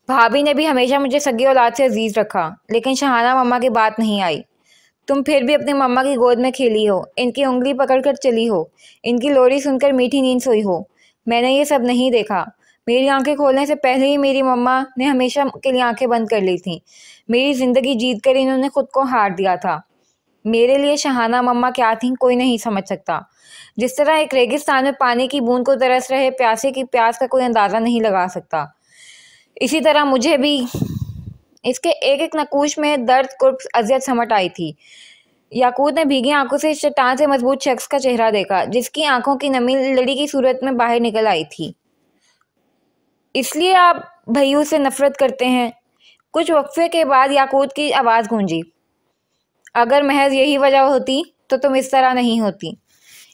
भाभी ने भी हमेशा मुझे सगी औलाद से अजीज़ रखा, लेकिन शहाना मम्मा की बात नहीं आई। तुम फिर भी अपनी मम्मा की गोद में खेली हो, इनकी उंगली पकड़कर चली हो, इनकी लोरी सुनकर मीठी नींद सोई हो। मैंने ये सब नहीं देखा। मेरी आंखें खोलने से पहले ही मेरी मम्मा ने हमेशा के लिए आंखें बंद कर ली थीं। मेरी ज़िंदगी जीत कर इन्होंने खुद को हार दिया था। मेरे लिए शहाना मम्मा क्या थी कोई नहीं समझ सकता। जिस तरह एक रेगिस्तान में पानी की बूंद को तरस रहे प्यासे की प्यास का कोई अंदाज़ा नहीं लगा सकता, इसी तरह मुझे भी इसके एक एक नकूश में दर्द कुर्ब अजियत समट आई थी। याकूत ने भीगी आंखों से इस चट्टान से मजबूत शख्स का चेहरा देखा, जिसकी आंखों की नमी लड़ी की सूरत में बाहर निकल आई थी। इसलिए आप भैयू से नफरत करते हैं? कुछ वक्फे के बाद याकूत की आवाज़ गूंजी। अगर महज यही वजह होती तो तुम इस तरह नहीं होती।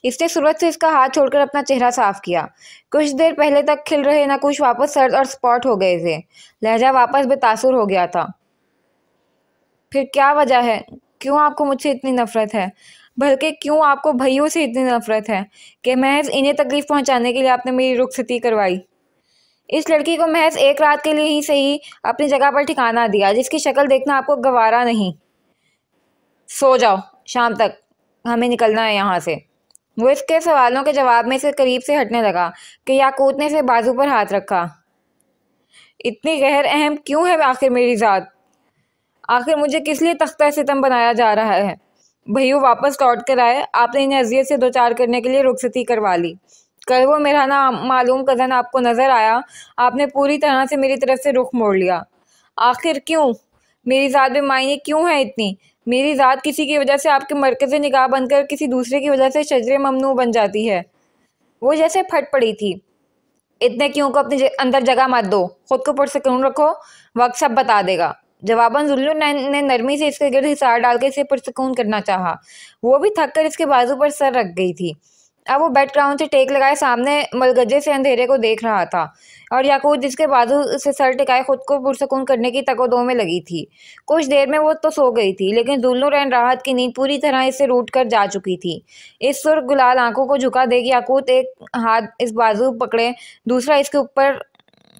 इसने सूरज से इसका हाथ छोड़कर अपना चेहरा साफ किया। कुछ देर पहले तक खिल रहे नकुश वापस सर्द और स्पॉट हो गए थे। लहजा वापस बेतासुर हो गया था। फिर क्या वजह है? क्यों आपको मुझसे इतनी नफरत है? बल्कि क्यों आपको भैयों से इतनी नफरत है कि महज इन्हें तकलीफ पहुंचाने के लिए आपने मेरी रुखसती करवाई? इस लड़की को महज एक रात के लिए ही सही अपनी जगह पर ठिकाना दिया, जिसकी शक्ल देखना आपको गवारा नहीं। सो जाओ, शाम तक हमें निकलना है यहाँ से। वो इसके सवालों के जवाब में से करीब से हटने लगा कि याकूत ने इसे बाजू पर हाथ रखा। इतनी गहर अहम क्यों है आखिर मेरी ज़ात? आखिर मुझे किस लिए तख्ता सितम बनाया जा रहा है? भैयू वापस लौट कर आए, आपने इन्हें अजियत से दो चार करने के लिए रुखसती करवा ली। कल वो मेरा ना मालूम कज़न आपको नज़र आया, आपने पूरी तरह से मेरी तरफ से रुख मोड़ लिया। आखिर क्यों? मेरी ज़ात में मायने क्यों है इतनी? मेरी ज़ात किसी की वजह से आपके मरकज़ निगाह बनकर किसी दूसरे की वजह से शजरे ममनू बन जाती है। वो जैसे फट पड़ी थी। इतने क्यों को अपने अंदर जगह मत दो, खुद को पुरसुकून रखो, वक्त सब बता देगा। जवाबन जुल्लू ने नरमी से इसके गिर्द हिसार डाल के इसे पुरसुकून करना चाहा। वो भी थक कर इसके बाजू पर सर रख गई थी। अब वो बेड ग्राउंड से टेक लगाए सामने मलगजे से अंधेरे को देख रहा था, और याकूत जिसके बाजू से सर टिकाए खुद को पुरसुकून करने की तकोदो में लगी थी। कुछ देर में वो तो सो गई थी, लेकिन जुल्लू रैन राहत की नींद पूरी तरह इससे रूट कर जा चुकी थी। इस सुर्ख गुलाल आंखों को झुका देगी याकूत एक हाथ इस बाजू पकड़े, दूसरा इसके ऊपर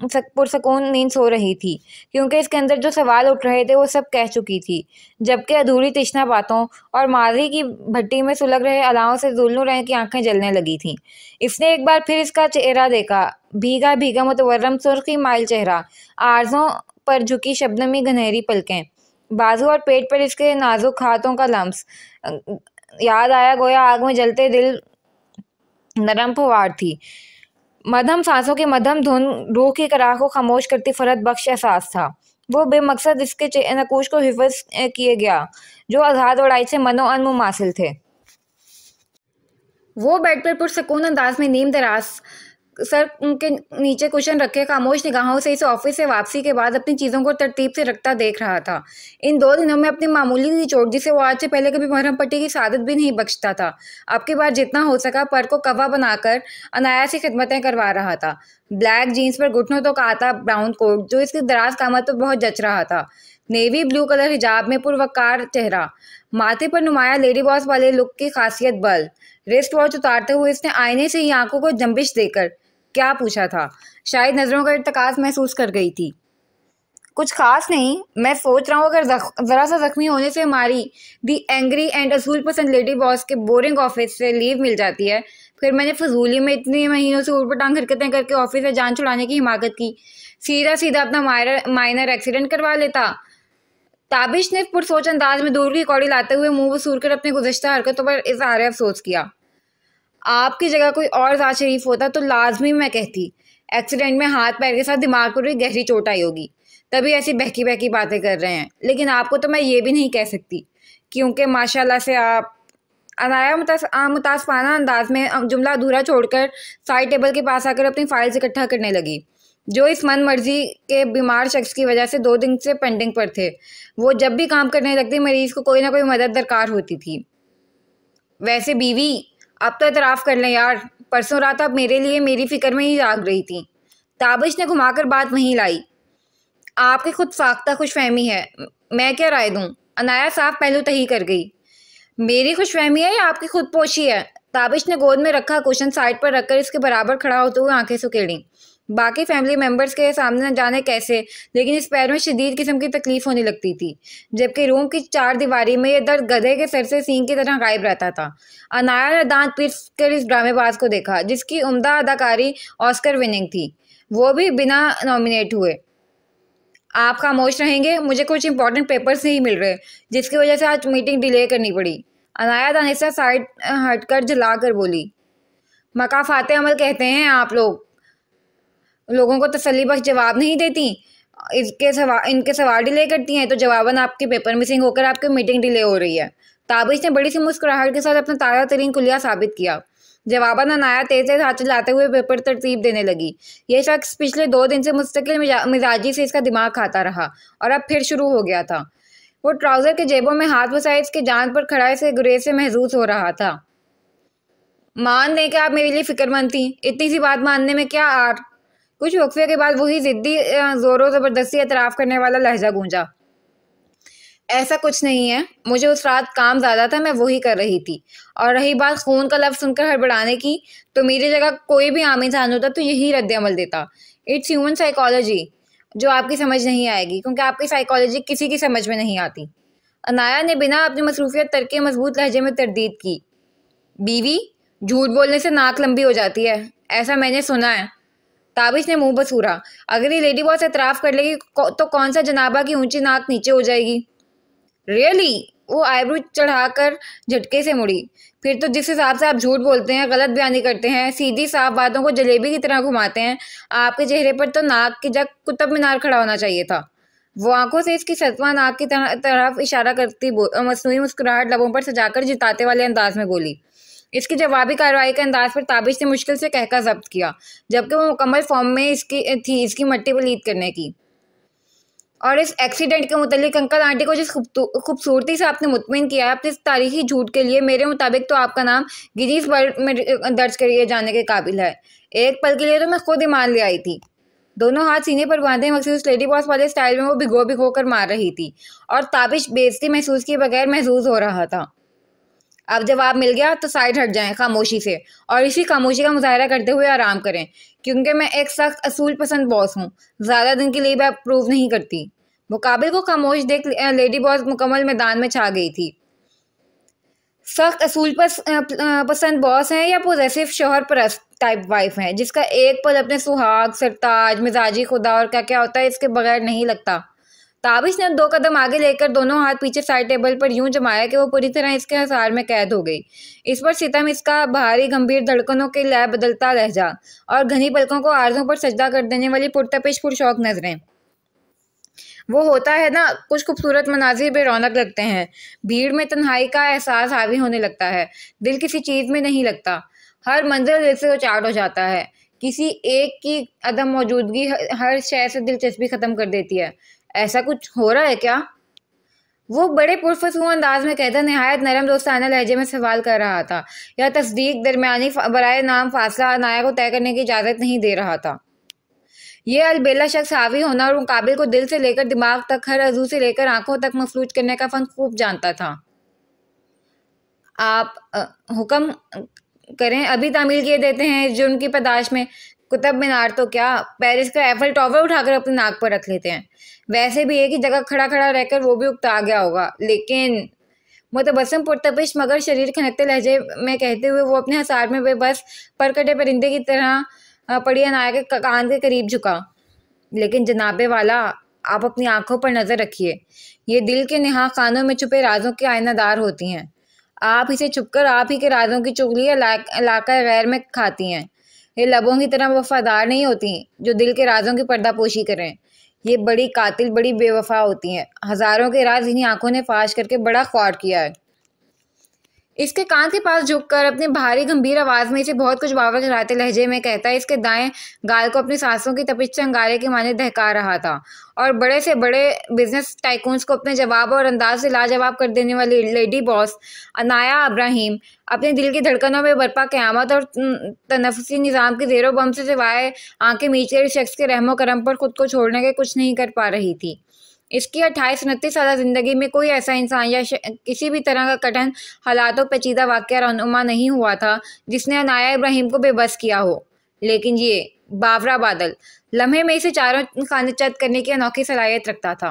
पुरसकून नींद सो रही थी, क्योंकि इसके अंदर जो सवाल उठ रहे थे वो सब कह चुकी थी, जबकि अधूरी तिश्ना बातों और माजी की भट्टी में सुलग रहे अलाओं से जुल्लू की आंखें जलने लगी थीं। इसने एक बार फिर इसका चेहरा देखा, भीगा भीगा मुतवर्रम सुर्खी माइल चेहरा, आरज़ों पर झुकी शबनमी घनेरी पलकें, बाजू और पेट पर इसके नाजुक हाथों का लम्स। याद आया गोया आग में जलते दिल नरम फुवार थी। मध्यम सांसों की मध्यम धुन रूह की कराह को खामोश करती फरहत बख्श एहसास था। वो बेमकसद इसके नकूश को हिफ्ज किए गया, जो आज़ाद उड़ाई से मनो अनमुमासिल थे। वो बेड पर पुरसकून अंदाज में नीम दराज सर उनके नीचे कुशन रखे खामोश निगाहों से इस ऑफिस से वापसी के बाद अपनी चीज़ों को तरतीब से रखता देख रहा था। इन 2 दिनों में अपनी मामूली सी चोट, जिसे वो आज से पहले कभी मरहम पट्टी की सादत भी नहीं बख्शता था, अब की बार जितना हो सका पर को कवा बनाकर अनायास ही खिदमतें करवा रहा था। ब्लैक जीन्स पर घुटनों तो आता ब्राउन कोट, जो इसकी दराज कामत पर बहुत जच रहा था, नेवी ब्लू कलर हिजाब में पुरवकार चेहरा, माथे पर नुमाया लेडी बॉस वाले लुक की खासियत बल। रिस्ट वॉच उतारते हुए इसने आईने से ही आंखों को जंबिश देकर क्या पूछा था, शायद नजरों का इर्तकास महसूस कर गई थी। कुछ खास नहीं, मैं सोच रहा हूँ अगर जरा सा जख्मी होने से हमारी दी एंग्री एंड असूल पसंद लेडी बॉस के बोरिंग ऑफिस से लीव मिल जाती है, फिर मैंने फजूली में इतने महीनों से ऊटपटांग हरकतें करके ऑफिस से जान छुड़ाने की हिमाकत की, सीधा सीधा अपना माइनर एक्सीडेंट करवा लेता। ताबिश ने पुरसोच अंदाज में दूर की कौड़ी लाते हुए मुंह वसूल कर अपनी गुज़श्ता हरकतों पर इज़हार अफसोस किया। आपकी जगह कोई और ज़ात शरीफ होता तो लाजमी मैं कहती, एक्सीडेंट में हाथ पैर के साथ दिमाग पर भी गहरी चोट आई होगी, तभी ऐसी बहकी बहकी बातें कर रहे हैं। लेकिन आपको तो मैं ये भी नहीं कह सकती, क्योंकि माशाल्लाह से आप। अनाया मुतासफाना अंदाज में जुमला अधूरा छोड़कर साइड टेबल के पास आकर अपनी फाइल्स इकट्ठा करने लगी, जो इस मन मर्जी के बीमार शख्स की वजह से 2 दिन से पेंडिंग पर थे। वो जब भी काम करने लगती, मरीज को कोई ना कोई मदद दरकार होती थी। वैसे बीवी, अब तो एतराफ़ कर लें यार, परसों रात आप मेरे लिए मेरी फिक्र में ही जाग रही थी। ताबिश ने घुमाकर बात वहीं लाई। आपकी खुद फाख्ता खुशफहमी है, मैं क्या राय दूं? अनाया साफ पहलू तही कर गई। मेरी खुशफहमी है या आपकी खुद पोशी है? ताबिश ने गोद में रखा कुशन साइड पर रखकर इसके बराबर खड़ा होते हुए आंखें सुकेड़ी। बाकी फैमिली मेंबर्स के सामने न जाने कैसे, लेकिन इस पैर में शदीद किस्म की तकलीफ होने लगती थी, जबकि रूम की 4 दीवारी में यह दर्द गधे के सर से सींग की तरह गायब रहता था। अनाया ने दांत पीस कर इस ड्रामेबाज को देखा, जिसकी उम्दा अदाकारी ऑस्कर विनिंग थी, वो भी बिना नॉमिनेट हुए। आप खामोश रहेंगे? मुझे कुछ इंपॉर्टेंट पेपर्स नहीं मिल रहे, जिसकी वजह से आज मीटिंग डिले करनी पड़ी। अनाया दानिशा साइड हटकर झला कर बोली। मकाफाते अमल कहते हैं आप लोगों को तसल्ली बख्श जवाब नहीं देती, इनके सवाल डिले करती हैं, तो जवाबन आपके पेपर मिसिंग होकर आपकी मीटिंग डिले हो रही है। ताबिश ने बड़ी सी मुस्कुराहट के साथ अपना ताज़ा तरीन कुलिया साबित किया। जवाबन अनाया तेज तेज हाथ चलाते हुए पेपर तरतीब देने लगी। यह शख्स पिछले 2 दिन से मुस्तकिल मिजाजी से इसका दिमाग खाता रहा, और अब फिर शुरू हो गया था। वो ट्राउजर के जेबों में हाथ फंसाए इसके जान पर खड़ा से गुरेज से महसूस हो रहा था। मान लें कि आप मेरे लिए फिक्रमंद थी, इतनी सी बात मानने में क्या आर? कुछ वक्फे के बाद वही जिद्दी जोरों जबरदस्ती एतराफ़ करने वाला लहजा गूंजा। ऐसा कुछ नहीं है, मुझे उस रात काम ज़्यादा था, मैं वही कर रही थी। और रही बात खून का लफ्ज़ सुनकर हड़बड़ाने की, तो मेरी जगह कोई भी आम इंसान होता तो यही रद्द अमल देता। इट्स ह्यूमन साइकोलॉजी, जो आपकी समझ नहीं आएगी, क्योंकि आपकी साइकोलॉजी किसी की समझ में नहीं आती। अनाया ने बिना अपनी मसरूफियत तरके मजबूत लहजे में तरदीद की। बीवी, झूठ बोलने से नाक लंबी हो जाती है, ऐसा मैंने सुना है। ताबिश ने मुंह बसूरा। अगर ये लेडी बॉस एतराफ़ कर लेगी तो कौन सा जनाबा की ऊंची नाक नीचे हो जाएगी? रियली? वो आईब्रो चढ़ाकर झटके से मुड़ी। फिर तो जिस हिसाब से आप झूठ बोलते हैं, गलत बयानी करते हैं, सीधी साफ बातों को जलेबी की तरह घुमाते हैं, आपके चेहरे पर तो नाक की जग कुतुब मीनार खड़ा होना चाहिए था। वो आंखों से इसकी सतवा नाक की तरफ इशारा करती मसनूई मुस्कुराहट लबों पर सजाकर जिताते वाले अंदाज में बोली। इसकी जवाबी कार्रवाई के अंदाज पर ताबिश ने मुश्किल से कहकर जब्त किया, जबकि वो मुकम्मल फॉर्म में इसकी मट्टी पलीद करने की। और इस एक्सीडेंट के मुतालिक अंकल आंटी को जिस खूबसूरती से आपने मुतमिन किया है अपने इस तारीखी झूठ के लिए, मेरे मुताबिक तो आपका नाम गिनीज वर्ल्ड में दर्ज किए जाने के काबिल है। एक पल के लिए तो मैं खुद ईमान ले आई थी। दोनों हाथ सीने पर बांधे मखसूस लेडी बॉस वाले स्टाइल में वो भिगो कर मार रही थी, और ताबिश बेइज्जती महसूस किए बगैर महसूस हो रहा था। अब जवाब मिल गया तो साइड हट जाएं खामोशी से और इसी खामोशी का मुजाहरा करते हुए आराम करें, क्योंकि मैं एक सख्त असूल पसंद बॉस हूँ। ज़्यादा दिन के लिए भी अप्रूव नहीं करती। मुकाबिल को खामोश देख लेडी बॉस मुकम्मल मैदान में छा गई थी। सख्त असूल पसंद बॉस हैं या पोजेसिव शोहर परस्त टाइप वाइफ हैं, जिसका एक पल अपने सुहाग, सरताज, मिजाजी खुदा और क्या क्या होता है इसके बगैर नहीं लगता। ताबिश ने 2 कदम आगे लेकर दोनों हाथ पीछे साइड टेबल पर यूं जमाया कि वो पूरी तरह इसके हसार में कैद हो गई। इस पर सितम, इसका भारी गंभीर धड़कनों के लय बदलता लहजा और घनी पलकों को आरज़ों पर सजदा कर देने वाली पुरतपिश पुरशौक नजरें। वो होता है ना, कुछ खूबसूरत मनाजिर बेरौनक लगते हैं, भीड़ में तन्हाई का एहसास हावी होने लगता है, दिल किसी चीज़ में नहीं लगता, हर मंजिल दिल से उचाट हो जाता है, किसी एक की अदम मौजूदगी हर शय से दिलचस्पी ख़त्म कर देती है। ऐसा कुछ हो रहा है क्या? वो बड़े पुरफसूं अंदाज में कहता नहायत नरम दोस्ताना लहजे में सवाल कर रहा था। यह तस्दीक दरमियानी बराए नाम फासला अनाया को तय करने की इजाज़त नहीं दे रहा था। ये अलबेला शख्स हावी होना और मुकाबिल को दिल से लेकर दिमाग तक, हर अज़ू से लेकर आंखों तक मफलूज करने का फन खूब जानता था। आप हुक्म करें, अभी तामील किए देते हैं जुर्म की पैदाश में। कुतुब मीनार तो क्या, पेरिस का एफल टावर उठाकर अपने नाक पर रख लेते हैं। वैसे भी एक ही जगह खड़ा खड़ा रहकर वो भी उकता गया होगा। लेकिन मुतबस्सम पुरतपिश मगर शरीर खनकते लहजे में कहते हुए वो अपने हसार में बेबस परकटे परिंदे की तरह पड़ी अनाया के कान के करीब झुका। लेकिन जनाबे वाला, आप अपनी आंखों पर नजर रखिए, ये दिल के नेहा खानों में छुपे राजों के आयनादार होती हैं। आप इसे छुपकर आप ही के राजों की चुगली इलाका गैर में खाती हैं। ये लबों की तरह वफादार नहीं होती जो दिल के राजों की पर्दापोशी करें। ये बड़ी कातिल, बड़ी बेवफा होती हैं। हजारों के राज इन्हीं आंखों ने फाश करके बड़ा ख्वार किया है। इसके कान के पास झुककर अपनी भारी गंभीर आवाज में इसे बहुत कुछ बावर कराते लहजे में कहता है, इसके दाएं गाल को अपनी सांसों की तपिश से अंगारे के माने दहका रहा था और बड़े से बड़े बिजनेस टाइकून्स को अपने जवाब और अंदाज से लाजवाब कर देने वाली लेडी बॉस अनाया इब्राहिम अपने दिल की धड़कनों में बरपा क़यामत और तनफ़ुसी निज़ाम के ज़ेरो बम से सिवाय आंखें मीच कर शख्स के रहमो करम पर खुद को छोड़ने के कुछ नहीं कर पा रही थी। इसकी 28-29 साल ज़िंदगी में कोई ऐसा इंसान या किसी भी तरह का कठिन हालातों पेचीदा वाक़या रनुमा नहीं हुआ था जिसने अनाया इब्राहिम को बेबस किया हो। लेकिन ये बावरा बादल लम्हे में इसे चारों खाने चत करने की अनोखी सलाहियत रखता था।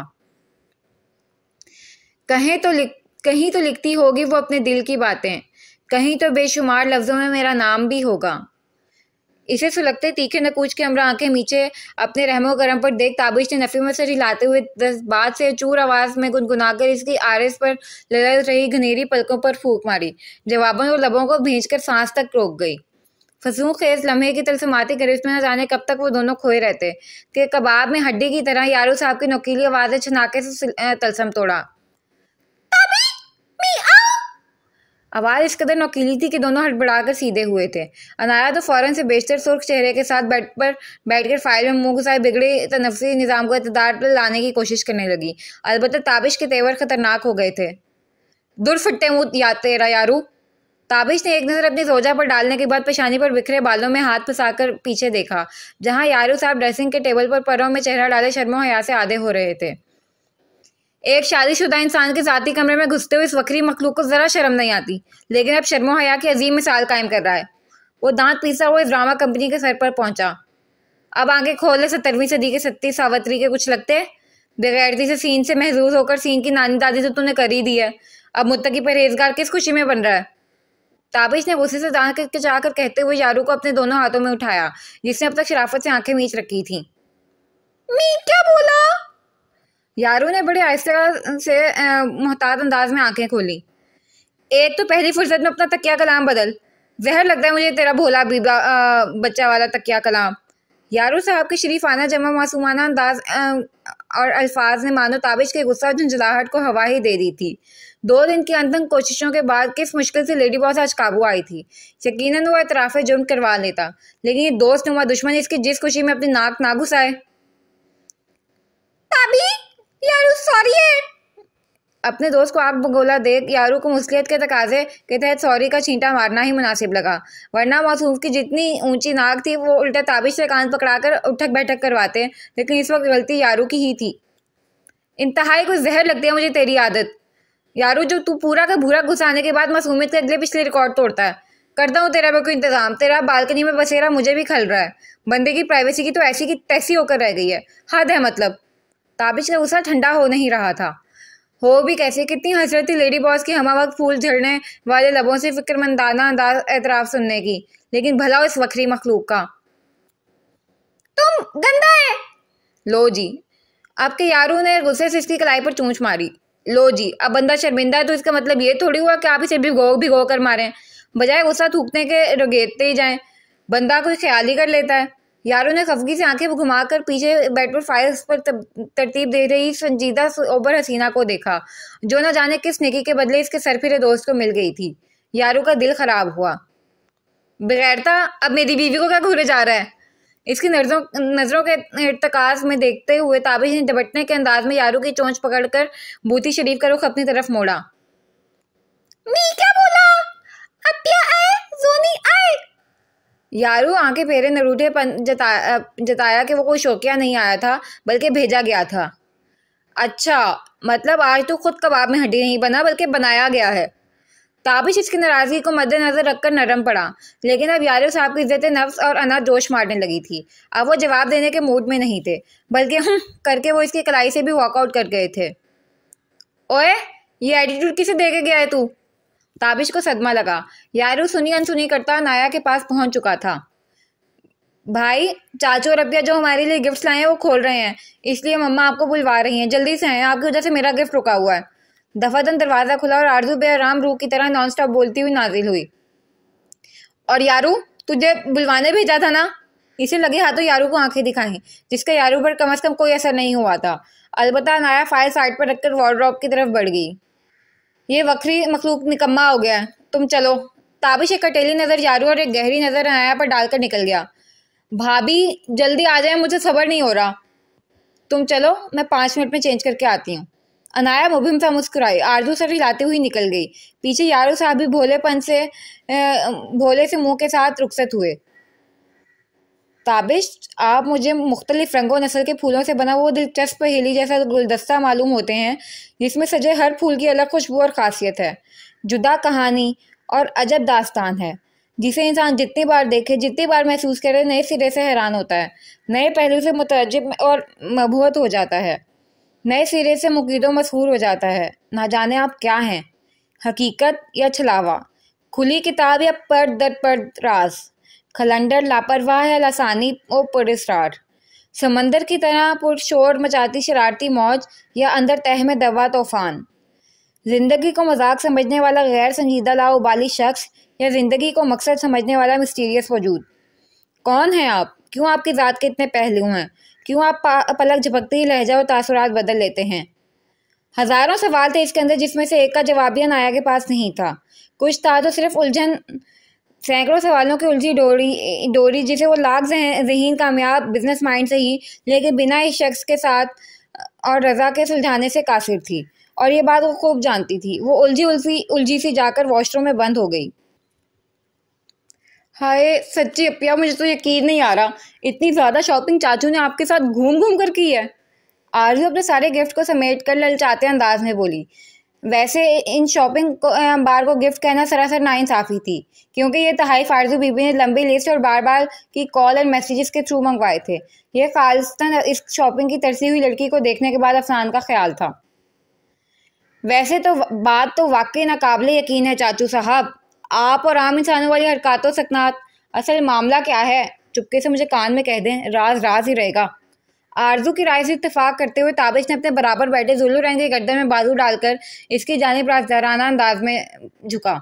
कहीं तो लिखती होगी वो अपने दिल की बातें, कहीं तो बेशुमार लफ्ज़ों में मेरा नाम भी होगा। इसे सुलगते तीखे नकूच के हमरा आंखें नीचे अपने रहमो करम पर देख ताबिश ने नफी में से हिलाते हुए जज्बात से चूर आवाज में गुनगुनाकर इसकी आरस पर ललच रही घनेरी पलकों पर फूंक मारी। जवाबन वो लबों को भींचकर सांस तक रोक गई। फसूं खेज लम्हे की तलसमाती गिरफ्त में न जाने कब तक वो दोनों खोए रहते कि कबाब में हड्डी की तरह यारू साहब की नोकीली आवाज़ ने छनाके से तलसम तोड़ा। आवाज़ इस कदर नौकीली थी कि दोनों हड़बड़ाकर सीधे हुए थे। अनाया तो फौरन से बेशतर सुर्ख चेहरे के साथ बेड पर बैठकर फाइल में मुंह घुसाए बिगड़े तनफ़ुसी निज़ाम को इक़्तिदार पर लाने की कोशिश करने लगी। अलबत्ता ताबिश के तेवर खतरनाक हो गए थे। दूर फट्टे मुँह या तेरा यारू। ताबिश ने एक नज़र अपनी जोजा पर डालने के बाद पेशानी पर बिखरे बालों में हाथ फंसाकर पीछे देखा, जहाँ यारू साहब ड्रेसिंग के टेबल पर परों में चेहरा डाले शर्मो हया से आधे हो रहे थे। एक शादीशुदा इंसान के ज़ाती कमरे में घुसते हुए इस वक्री मखलूक को ज़रा शर्म नहीं आती, लेकिन अब शर्मो हया की अजीम मिसाल कायम कर रहा है। वो दांत पीसा हुआ इस ड्रामा कंपनी के सर पर पहुंचा। अब आंखें खोले 17वीं सदी के 37 सावत्री के कुछ लगते। बेगैरती से सीन से महजूज होकर सीन की नानी दादी तो तूने कर ही दी है, अब मुत्तकी परहेजगार किस खुशी में बन रहा है? ताबिश ने गुस्से से दांत खिंचाकर कहते हुए यारू को अपने दोनों हाथों में उठाया, जिसने अब तक शराफत से आंखें मीच रखी थी। मी क्या बोला? यारू ने बड़े आहिस्ता से मोहतात अंदाज में आंखें खोली। एक तो पहली फुर्सत में अपना तकिया कलाम बदल, जहर लगता है मुझे तेरा भोला बीबा बच्चा वाला तकिया कलाम। यारू साहब के शरीफाना जमा मासूमाना अंदाज और अल्फाज ने मानो ताबिश के गुस्सा और झंझलाहट को हवा ही दे दी थी। 2 दिन की अनथक कोशिशों के बाद किस मुश्किल से लेडी बॉस आज काबू आई थी। यकीनन वो एतराफ़े जुर्म करवा लेता, लेकिन ये दोस्त नुमा दुश्मन इसकी जिस खुशी में अपनी नाक ना घुसाए। यारू सॉरी है। अपने दोस्त को आग बगोला देख यारू को मुस्लियत के तकाजे के तहत सॉरी का छींटा मारना ही मुनासिब लगा, वरना मौसूफ की जितनी ऊंची नाक थी वो उल्टा ताबिश से कान पकड़ाकर उठक बैठक करवाते, लेकिन इस वक्त गलती यारू की ही थी। इंतहाई कुछ जहर लगती है मुझे तेरी आदत। यारू, जो तू पूरा का पूरा घुसाने के बाद मासूमियत के अगले पिछले रिकॉर्ड तोड़ता है। करता हूँ तेरा कोई इंतजाम। तेरा बालकनी में बसेरा मुझे भी खल रहा है। बंदे की प्राइवेसी की तो ऐसी की तैसी होकर रह गई है। हद है मतलब। ताबिश का गुस्सा ठंडा हो नहीं रहा था। हो भी कैसे, कितनी हसरत थी लेडी बॉस की हमा वक्त फूल झड़ने वाले लबों से फिक्रमंदाना अंदाज एतराफ सुनने की, लेकिन भला उस वक्री मखलूक का। तुम गंदा है। लो जी। आपके यारू ने गुस्से से इसकी कलाई पर चूंच मारी। लो जी, अब बंदा शर्मिंदा है तो इसका मतलब ये थोड़ी हुआ कि आप इसे भिगो भिगो कर मारें। बजाय गुस्सा थूकने के रगेदते ही जाएं। बंदा कोई ख्याल ही कर लेता है। यारू ने खफगी से आंखें घुमाकर पीछे बेड पर फाइल्स पर तरतीब दे रही संजीदा ओबर हसीना को देखा, जो न जाने किस नेकी के बदले इसके सरफिरे दोस्त को मिल गई थी। यारू का दिल खराब हुआ। बेगैरता, अब मेरी बीवी को क्या घूरे जा रहा है? इसकी नजरों के इर्तकाज में देखते हुए ताबिश ने झपटने के अंदाज में यारू की चोंच पकड़कर बूती शरीफ का रुख अपनी तरफ मोड़ा। मी क्या बोला? अत्या आए, जोनी आए। यारू आंखें फेरे नरूठे जताया कि वो कोई शौकिया नहीं आया था, बल्कि भेजा गया था। अच्छा, मतलब आज तो खुद कबाब में हड्डी नहीं बना, बल्कि बनाया गया है। ताबिश इसकी नाराजगी को मद्देनजर रखकर नरम पड़ा, लेकिन अब यारू साहब की इज्जत नफ्स और अना जोश मारने लगी थी। अब वो जवाब देने के मूड में नहीं थे, बल्कि करके वो इसकी कलाई से भी वॉकआउट कर गए थे। ओए, ये एटीट्यूड किसे दे के गया है तू? ताबिश को सदमा लगा। यारू सुनी अनसुनी करता नाया के पास पहुंच चुका था। भाई, चाचू और अब्बिया जो हमारे लिए गिफ्ट्स लाए हैं वो खोल रहे हैं, इसलिए मम्मा आपको बुलवा रही हैं। जल्दी से आएं, आपकी वजह से मेरा गिफ्ट रुका हुआ है। दफादन दरवाजा खुला और आरजू बेआराम रूह की तरह नॉन स्टॉप बोलती हुई नाजिल हुई। और यारू, तुझे बुलवाने भेजा था ना? इसे लगे हाथों यारू को आंखें दिखाई, जिसका यारू पर कम से कम कोई असर नहीं हुआ था। अलबत्ता नाया फाइल साइड पर रखकर वार्डरोब की तरफ बढ़ गई। ये वक्री मखलूक निकम्मा हो गया है, तुम चलो। ताबिश एक कटेली नजर यारू और एक गहरी नजर अनाया पर डालकर निकल गया। भाभी जल्दी आ जाए, मुझे सब्र नहीं हो रहा। तुम चलो, मैं 5 मिनट में चेंज करके आती हूँ। अनाया मुबिम सा मुस्कुराई, आरजू सर हिलाती हुई निकल गई। पीछे यारू साहब भी भोले से मुंह के साथ रुखसत हुए। ताबिश, आप मुझे मुख्तलिफ रंगों नस्ल के फूलों से बना वो दिलचस्प पहेली जैसा गुलदस्ता मालूम होते हैं, जिसमें सजे हर फूल की अलग खुशबू और खासियत है, जुदा कहानी और अजब दास्तान है, जिसे इंसान जितनी बार देखे, जितनी बार महसूस करे, नए सिरे से हैरान होता है, नए पहलू से मुतअज्जिब और मबहूत हो जाता है, नए सिरे से मुकीदो मशहूर हो जाता है। ना जाने आप क्या हैं, हकीकत या छलावा, खुली किताब या पर्द दर पर्द राज, खलंडर लापरवाह या लासानी और पुरस्कार, समंदर की तरह पुरशोर मचाती शरारती मौज या अंदर तह में दवा तूफान, जिंदगी को मजाक समझने वाला गैर संजीदा लाउबाली शख्स या जिंदगी को मकसद समझने वाला मिस्टीरियस वजूद। कौन है आप? क्यों आपकी ज़ात के इतने पहलू हैं? क्यों आप पलक झपकते ही लहजा और तासुरात बदल लेते हैं? हजारों सवाल थे इसके अंदर, जिसमें से एक का जवाब भी अनाया के पास नहीं था। कुछ था तो सिर्फ उलझन, सैकड़ों सवालों की उलझी डोरी जिसे वो लाख ज़हीन कामयाब बिजनेस माइंड से ही, लेकिन बिना इस शख्स के साथ और रजा के सुलझाने से कासिर थी। और ये बात वो खूब जानती थी। वो उलझी सी जाकर वॉशरूम में बंद हो गई। हाय सच्ची अप्पिया, मुझे तो यकीन नहीं आ रहा, इतनी ज़्यादा शॉपिंग चाचू ने आपके साथ घूम घूम कर की है। आरजू अपने सारे गिफ्ट को समेट कर ललचाते अंदाज में बोली। वैसे इन शॉपिंग बार को गिफ्ट कहना सरासर नाइंसाफ़ी थी, क्योंकि ये तहाइफ आरजू बीबी ने लंबी लिस्ट और बार बार की कॉल और मैसेजेस के थ्रू मंगवाए थे। यह खालिस्तान इस शॉपिंग की तरसी हुई लड़की को देखने के बाद अफसान का ख्याल था। वैसे तो बात तो वाकई नाकाबिले यकीन है चाचू साहब, आप और आम इंसानों वाली हरकतों सकनात। असल मामला क्या है, चुपके से मुझे कान में कह दें, राज राज ही रहेगा। आरजू की राय से इत्तेफाक करते हुए ताबिश ने अपने बराबर बैठे जुल्लू रंग के गर्दन में बाजू डालकर इसकी जानिब राजदाराना अंदाज में झुका।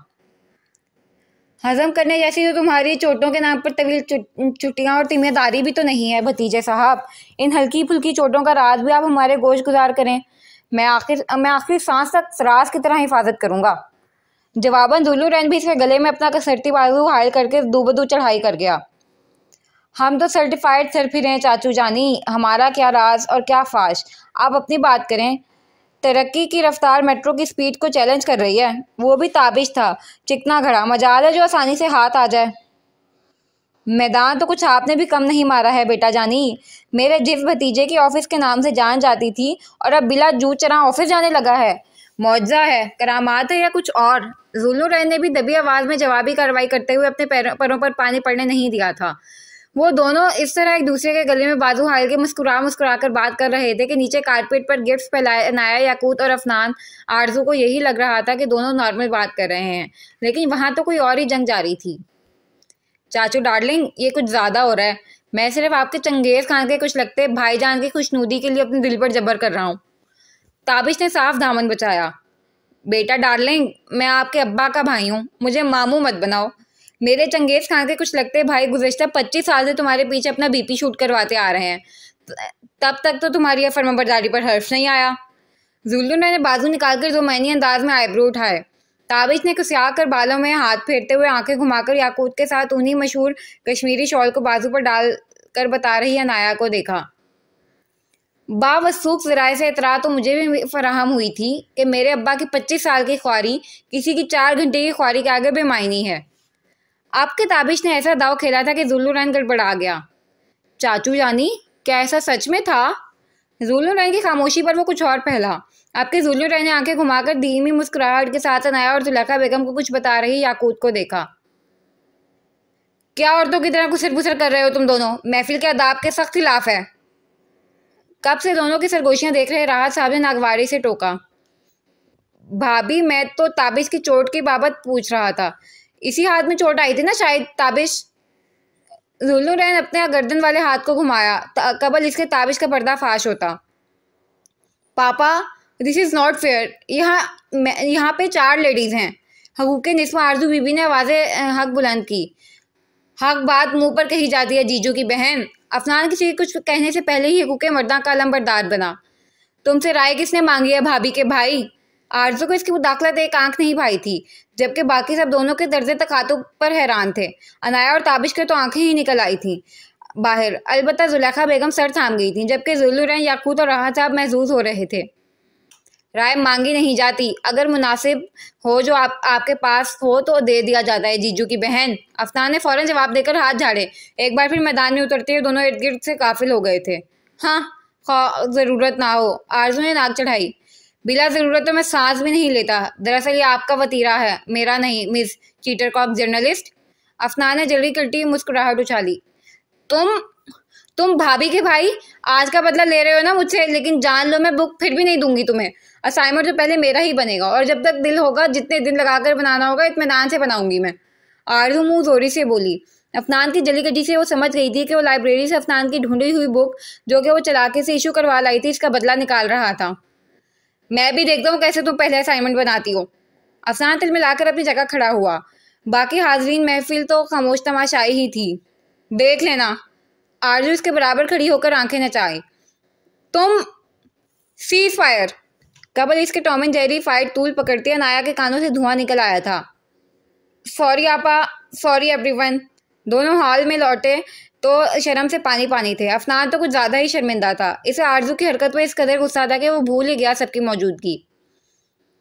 हजम करने जैसी तो तुम्हारी चोटों के नाम पर तवील छुट्टियां और जिम्मेदारी भी तो नहीं है भतीजे साहब। इन हल्की फुल्की चोटों का राज भी आप हमारे गोश गुजार करें, मैं आखिरी सांस तक राज की तरह हिफाजत करूंगा। जवाबन दुल्लू रैन भी इसके गले में अपना कसरती बाजू हायल करके दूबदू चढ़ाई कर गया। हम तो सर्टिफाइड सरफिरे हैं चाचू जानी, हमारा क्या राज और क्या फाश। आप अपनी बात करें। तरक्की की रफ्तार मेट्रो की स्पीड को चैलेंज कर रही है। वो भी ताबिश था, चिकना घड़ा, मजाल है जो आसानी से हाथ आ जाए। मैदान तो कुछ आपने भी कम नहीं मारा है बेटा जानी। मेरे जिस भतीजे की ऑफिस के नाम से जान जाती थी और अब बिला जू चरा ऑफिस जाने लगा है, मुआवजा है, करामात है या कुछ और? जुल्लुरैन ने भी दबी आवाज में जवाबी कार्रवाई करते हुए अपने पैरों पर पानी पड़ने नहीं दिया था। वो दोनों इस तरह एक दूसरे के गले में बाजू हाल के मुस्कुरा कर बात कर रहे थे कि नीचे कारपेट पर गिफ्ट्स फैलाए अनाया, याकूत और अफनान। आरजू को यही लग रहा था कि दोनों नॉर्मल बात कर रहे हैं, लेकिन वहां तो कोई और ही जंग जारी थी। चाचू डार्लिंग, ये कुछ ज्यादा हो रहा है। मैं सिर्फ आपके चंगेज खान के कुछ लगते भाईजान की खुशनुदी के लिए अपने दिल पर जबर कर रहा हूँ। ताबिश ने साफ दामन बचाया। बेटा डार्लिंग, मैं आपके अब्बा का भाई हूँ, मुझे मामू मत बनाओ। मेरे चंगेज खान के कुछ लगते भाई गुज़िश्ता 25 साल से तुम्हारे पीछे अपना बीपी शूट करवाते आ रहे हैं। तब तक तो तुम्हारी यह फर्माबरदारी पर हर्फ नहीं आया। जुल्लुरैन ने बाजू निकालकर ज़ुमानी अंदाज में आईब्रो उठाए। ताबिश ने कुसिया कर बालों में हाथ फेरते हुए आंखें घुमाकर याकूत के साथ उन्हीं मशहूर कश्मीरी शॉल को बाजू पर डाल कर बता रही अनाया को देखा। बावसूख ज़राए से इतरा तो मुझे भी फराहम हुई थी कि मेरे अब्बा की 25 साल की ख्वारी किसी की 4 घंटे की ख्वारी के आगे बेमायनी है। आपके ताबिश ने ऐसा दाव खेला था कि जुल्लुरैन गड़बड़ा गया। चाचू जानी, क्या ऐसा सच में था? जुल्लुरैन की खामोशी पर वो कुछ और पहला। आपके जुल्लुरैन ने आंखें घुमाकर धीमी मुस्कुराहट के साथ अनाया और जुलेखा बेगम को कुछ बता रही याकूत को देखा। क्या औरतों की तरह गुसर गुसर कर रहे हो तुम दोनों? महफिल के आदाब के सख्त खिलाफ है। कब से दोनों की सरगोशियां देख रहे राहत साहब ने नागवारी से टोका। भाभी, मैं तो ताबिश की चोट की बाबत पूछ रहा था। इसी हाथ में चोट आई थी ना शायद ताबिश? जुल्लुरैन अपने गर्दन वाले हाथ को घुमाया, कबल इसके ताबिश का पर्दा फाश होता। पापा, दिस इज़ नॉट फेयर। यहाँ पे 4 लेडीज़ हैं। हकूक़े निस्फ़ आरजू बीबी ने आवाज़ें हक बुलंद की। हक बात मुंह पर कही जाती है जीजू की बहन। अफनान किसी कुछ कहने से पहले ही हकूक़े मर्दा का अलंबरदार बना। तुमसे राय किसने मांगी है भाभी के भाई? आरजू को इसकी मुदाखलत एक आंख नहीं भाई थी, जबकि बाकी सब दोनों के दर्जे तकातुब पर हैरान थे। अनाया और ताबिश के तो आंखें ही निकल आई थीं बाहर। अलबत्ता जुलेखा बेगम सर थाम गई थी, जबकि जुल्लुरैन, याकूत और राहत साहब महजूज हो रहे थे। राय मांगी नहीं जाती, अगर मुनासिब हो जो आपके पास हो तो दे दिया जाता है जीजू की बहन। अफनान ने फौरन जवाब देकर हाथ झाड़े। एक बार फिर मैदान में उतरते हुए दोनों इर्द गिर्द से काफिल हो गए थे। हाँ, ज़रूरत ना हो। आरजू ने नाक चढ़ाई। बिला ज़रूरत तो मैं सांस भी नहीं लेता। दरअसल ये आपका वतीरा है, मेरा नहीं, मिस चीटरकॉक जर्नलिस्ट। अफनान ने जल्दी कल्टी मुस्कुराहट उछाली। तुम भाभी के भाई आज का बदला ले रहे हो ना मुझसे, लेकिन जान लो मैं बुक फिर भी नहीं दूंगी तुम्हें। असाइनमेंट तो पहले मेरा ही बनेगा, और जब तक दिल होगा, जितने दिन लगाकर बनाना होगा, इत्मीनान से बनाऊंगी मैं। आरजू मुंह जोरी से बोली। अफनान की जली कटी से वो समझ गई थी कि वो लाइब्रेरी से अफनान की ढूंढी हुई बुक, जो कि वो चलाके से इशू करवा लाई थी, इसका बदला निकाल रहा था। मैं भी देखता हूँ कैसे तुम पहले असाइनमेंट बनाती हो। अफनान तिल मिलाकर अपनी जगह खड़ा हुआ। बाकी हाजरीन महफिल तो खामोश तमाशाई ही थी। देख लेना। आरजू इसके बराबर खड़ी होकर आंखें नचाई। तुम सीज फायर। कबल इसके टॉम एंड जेरी फाइट तूल पकड़ते अनाया के कानों से धुआं निकल आया था। सॉरी आपा, सॉरी एवरीवन। दोनों हॉल में लौटे तो शर्म से पानी पानी थे। अफनान तो कुछ ज़्यादा ही शर्मिंदा था। इसे आरजू की हरकत पर इस कदर गुस्सा था कि वो भूल ही गया सबकी मौजूदगी।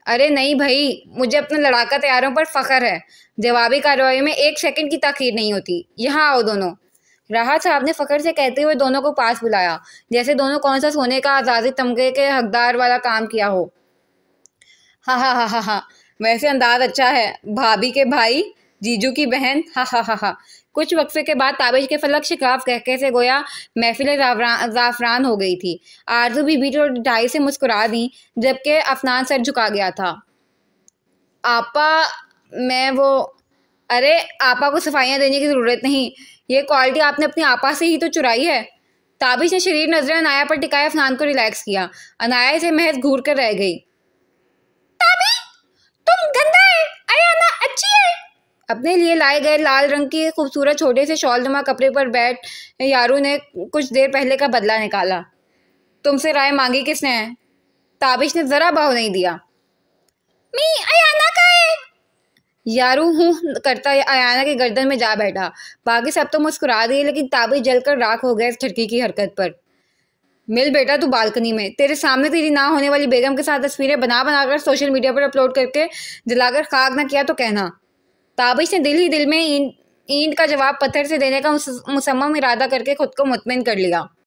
अरे नहीं भाई, मुझे अपने लड़ाका तैयारों पर फ़ख्र है। जवाबी कार्रवाई में 1 सेकंड की ताख़ीर नहीं होती। यहाँ आओ दोनों। राहत साहब ने फ़ख्र से कहते हुए दोनों को पास बुलाया, जैसे दोनों कौन सा सोने का आज़ादी तमगे के हकदार वाला काम किया हो। हा हा हा हा हा, वैसे अंदाज अच्छा है। भाभी के भाई, जीजू की बहन, हा हा हा हा। कुछ वक्फे के बाद ताबिश के फलक शिकाफ कहके से गोया महफिल ज़ाफ़रान हो गई थी। आरजू भी बीट और ढाई से मुस्कुरा दी, जबकि अफनान सर झुका गया था। आपा, मैं वो... अरे आपा को सफाइयाँ देने की ज़रूरत नहीं, ये क्वालिटी आपने अपनी आपा से ही तो चुराई है। ताबिश ने शरीर नजरें अनाया पर टिकाए अफनान को रिलैक्स किया। अनाया इसे महज घूर कर रह गई। तुम गंदा है, अयाना अच्छी है। अपने लिए लाए गए लाल रंग की खूबसूरत छोटे से शॉल नुमा कपड़े पर बैठ यारू ने कुछ देर पहले का बदला निकाला। तुमसे राय मांगी किसने है? ताबिश ने जरा भाव नहीं दिया। मी अयाना का है। यारू हूँ करता अयाना की गर्दन में जा बैठा। बाकी सब तो मुस्कुरा दिए, लेकिन ताबिश जलकर राख हो गया इस ठरकी की हरकत पर। मिल बेटा तू बालकनी में, तेरे सामने तेरी ना होने वाली बेगम के साथ तस्वीरें बना बनाकर सोशल मीडिया पर अपलोड करके जलाकर खाक ना किया तो कहना। ताबिश ने दिल ही दिल में ईंट का जवाब पत्थर से देने का मुसम्मम इरादा करके खुद को मुतमिन कर लिया।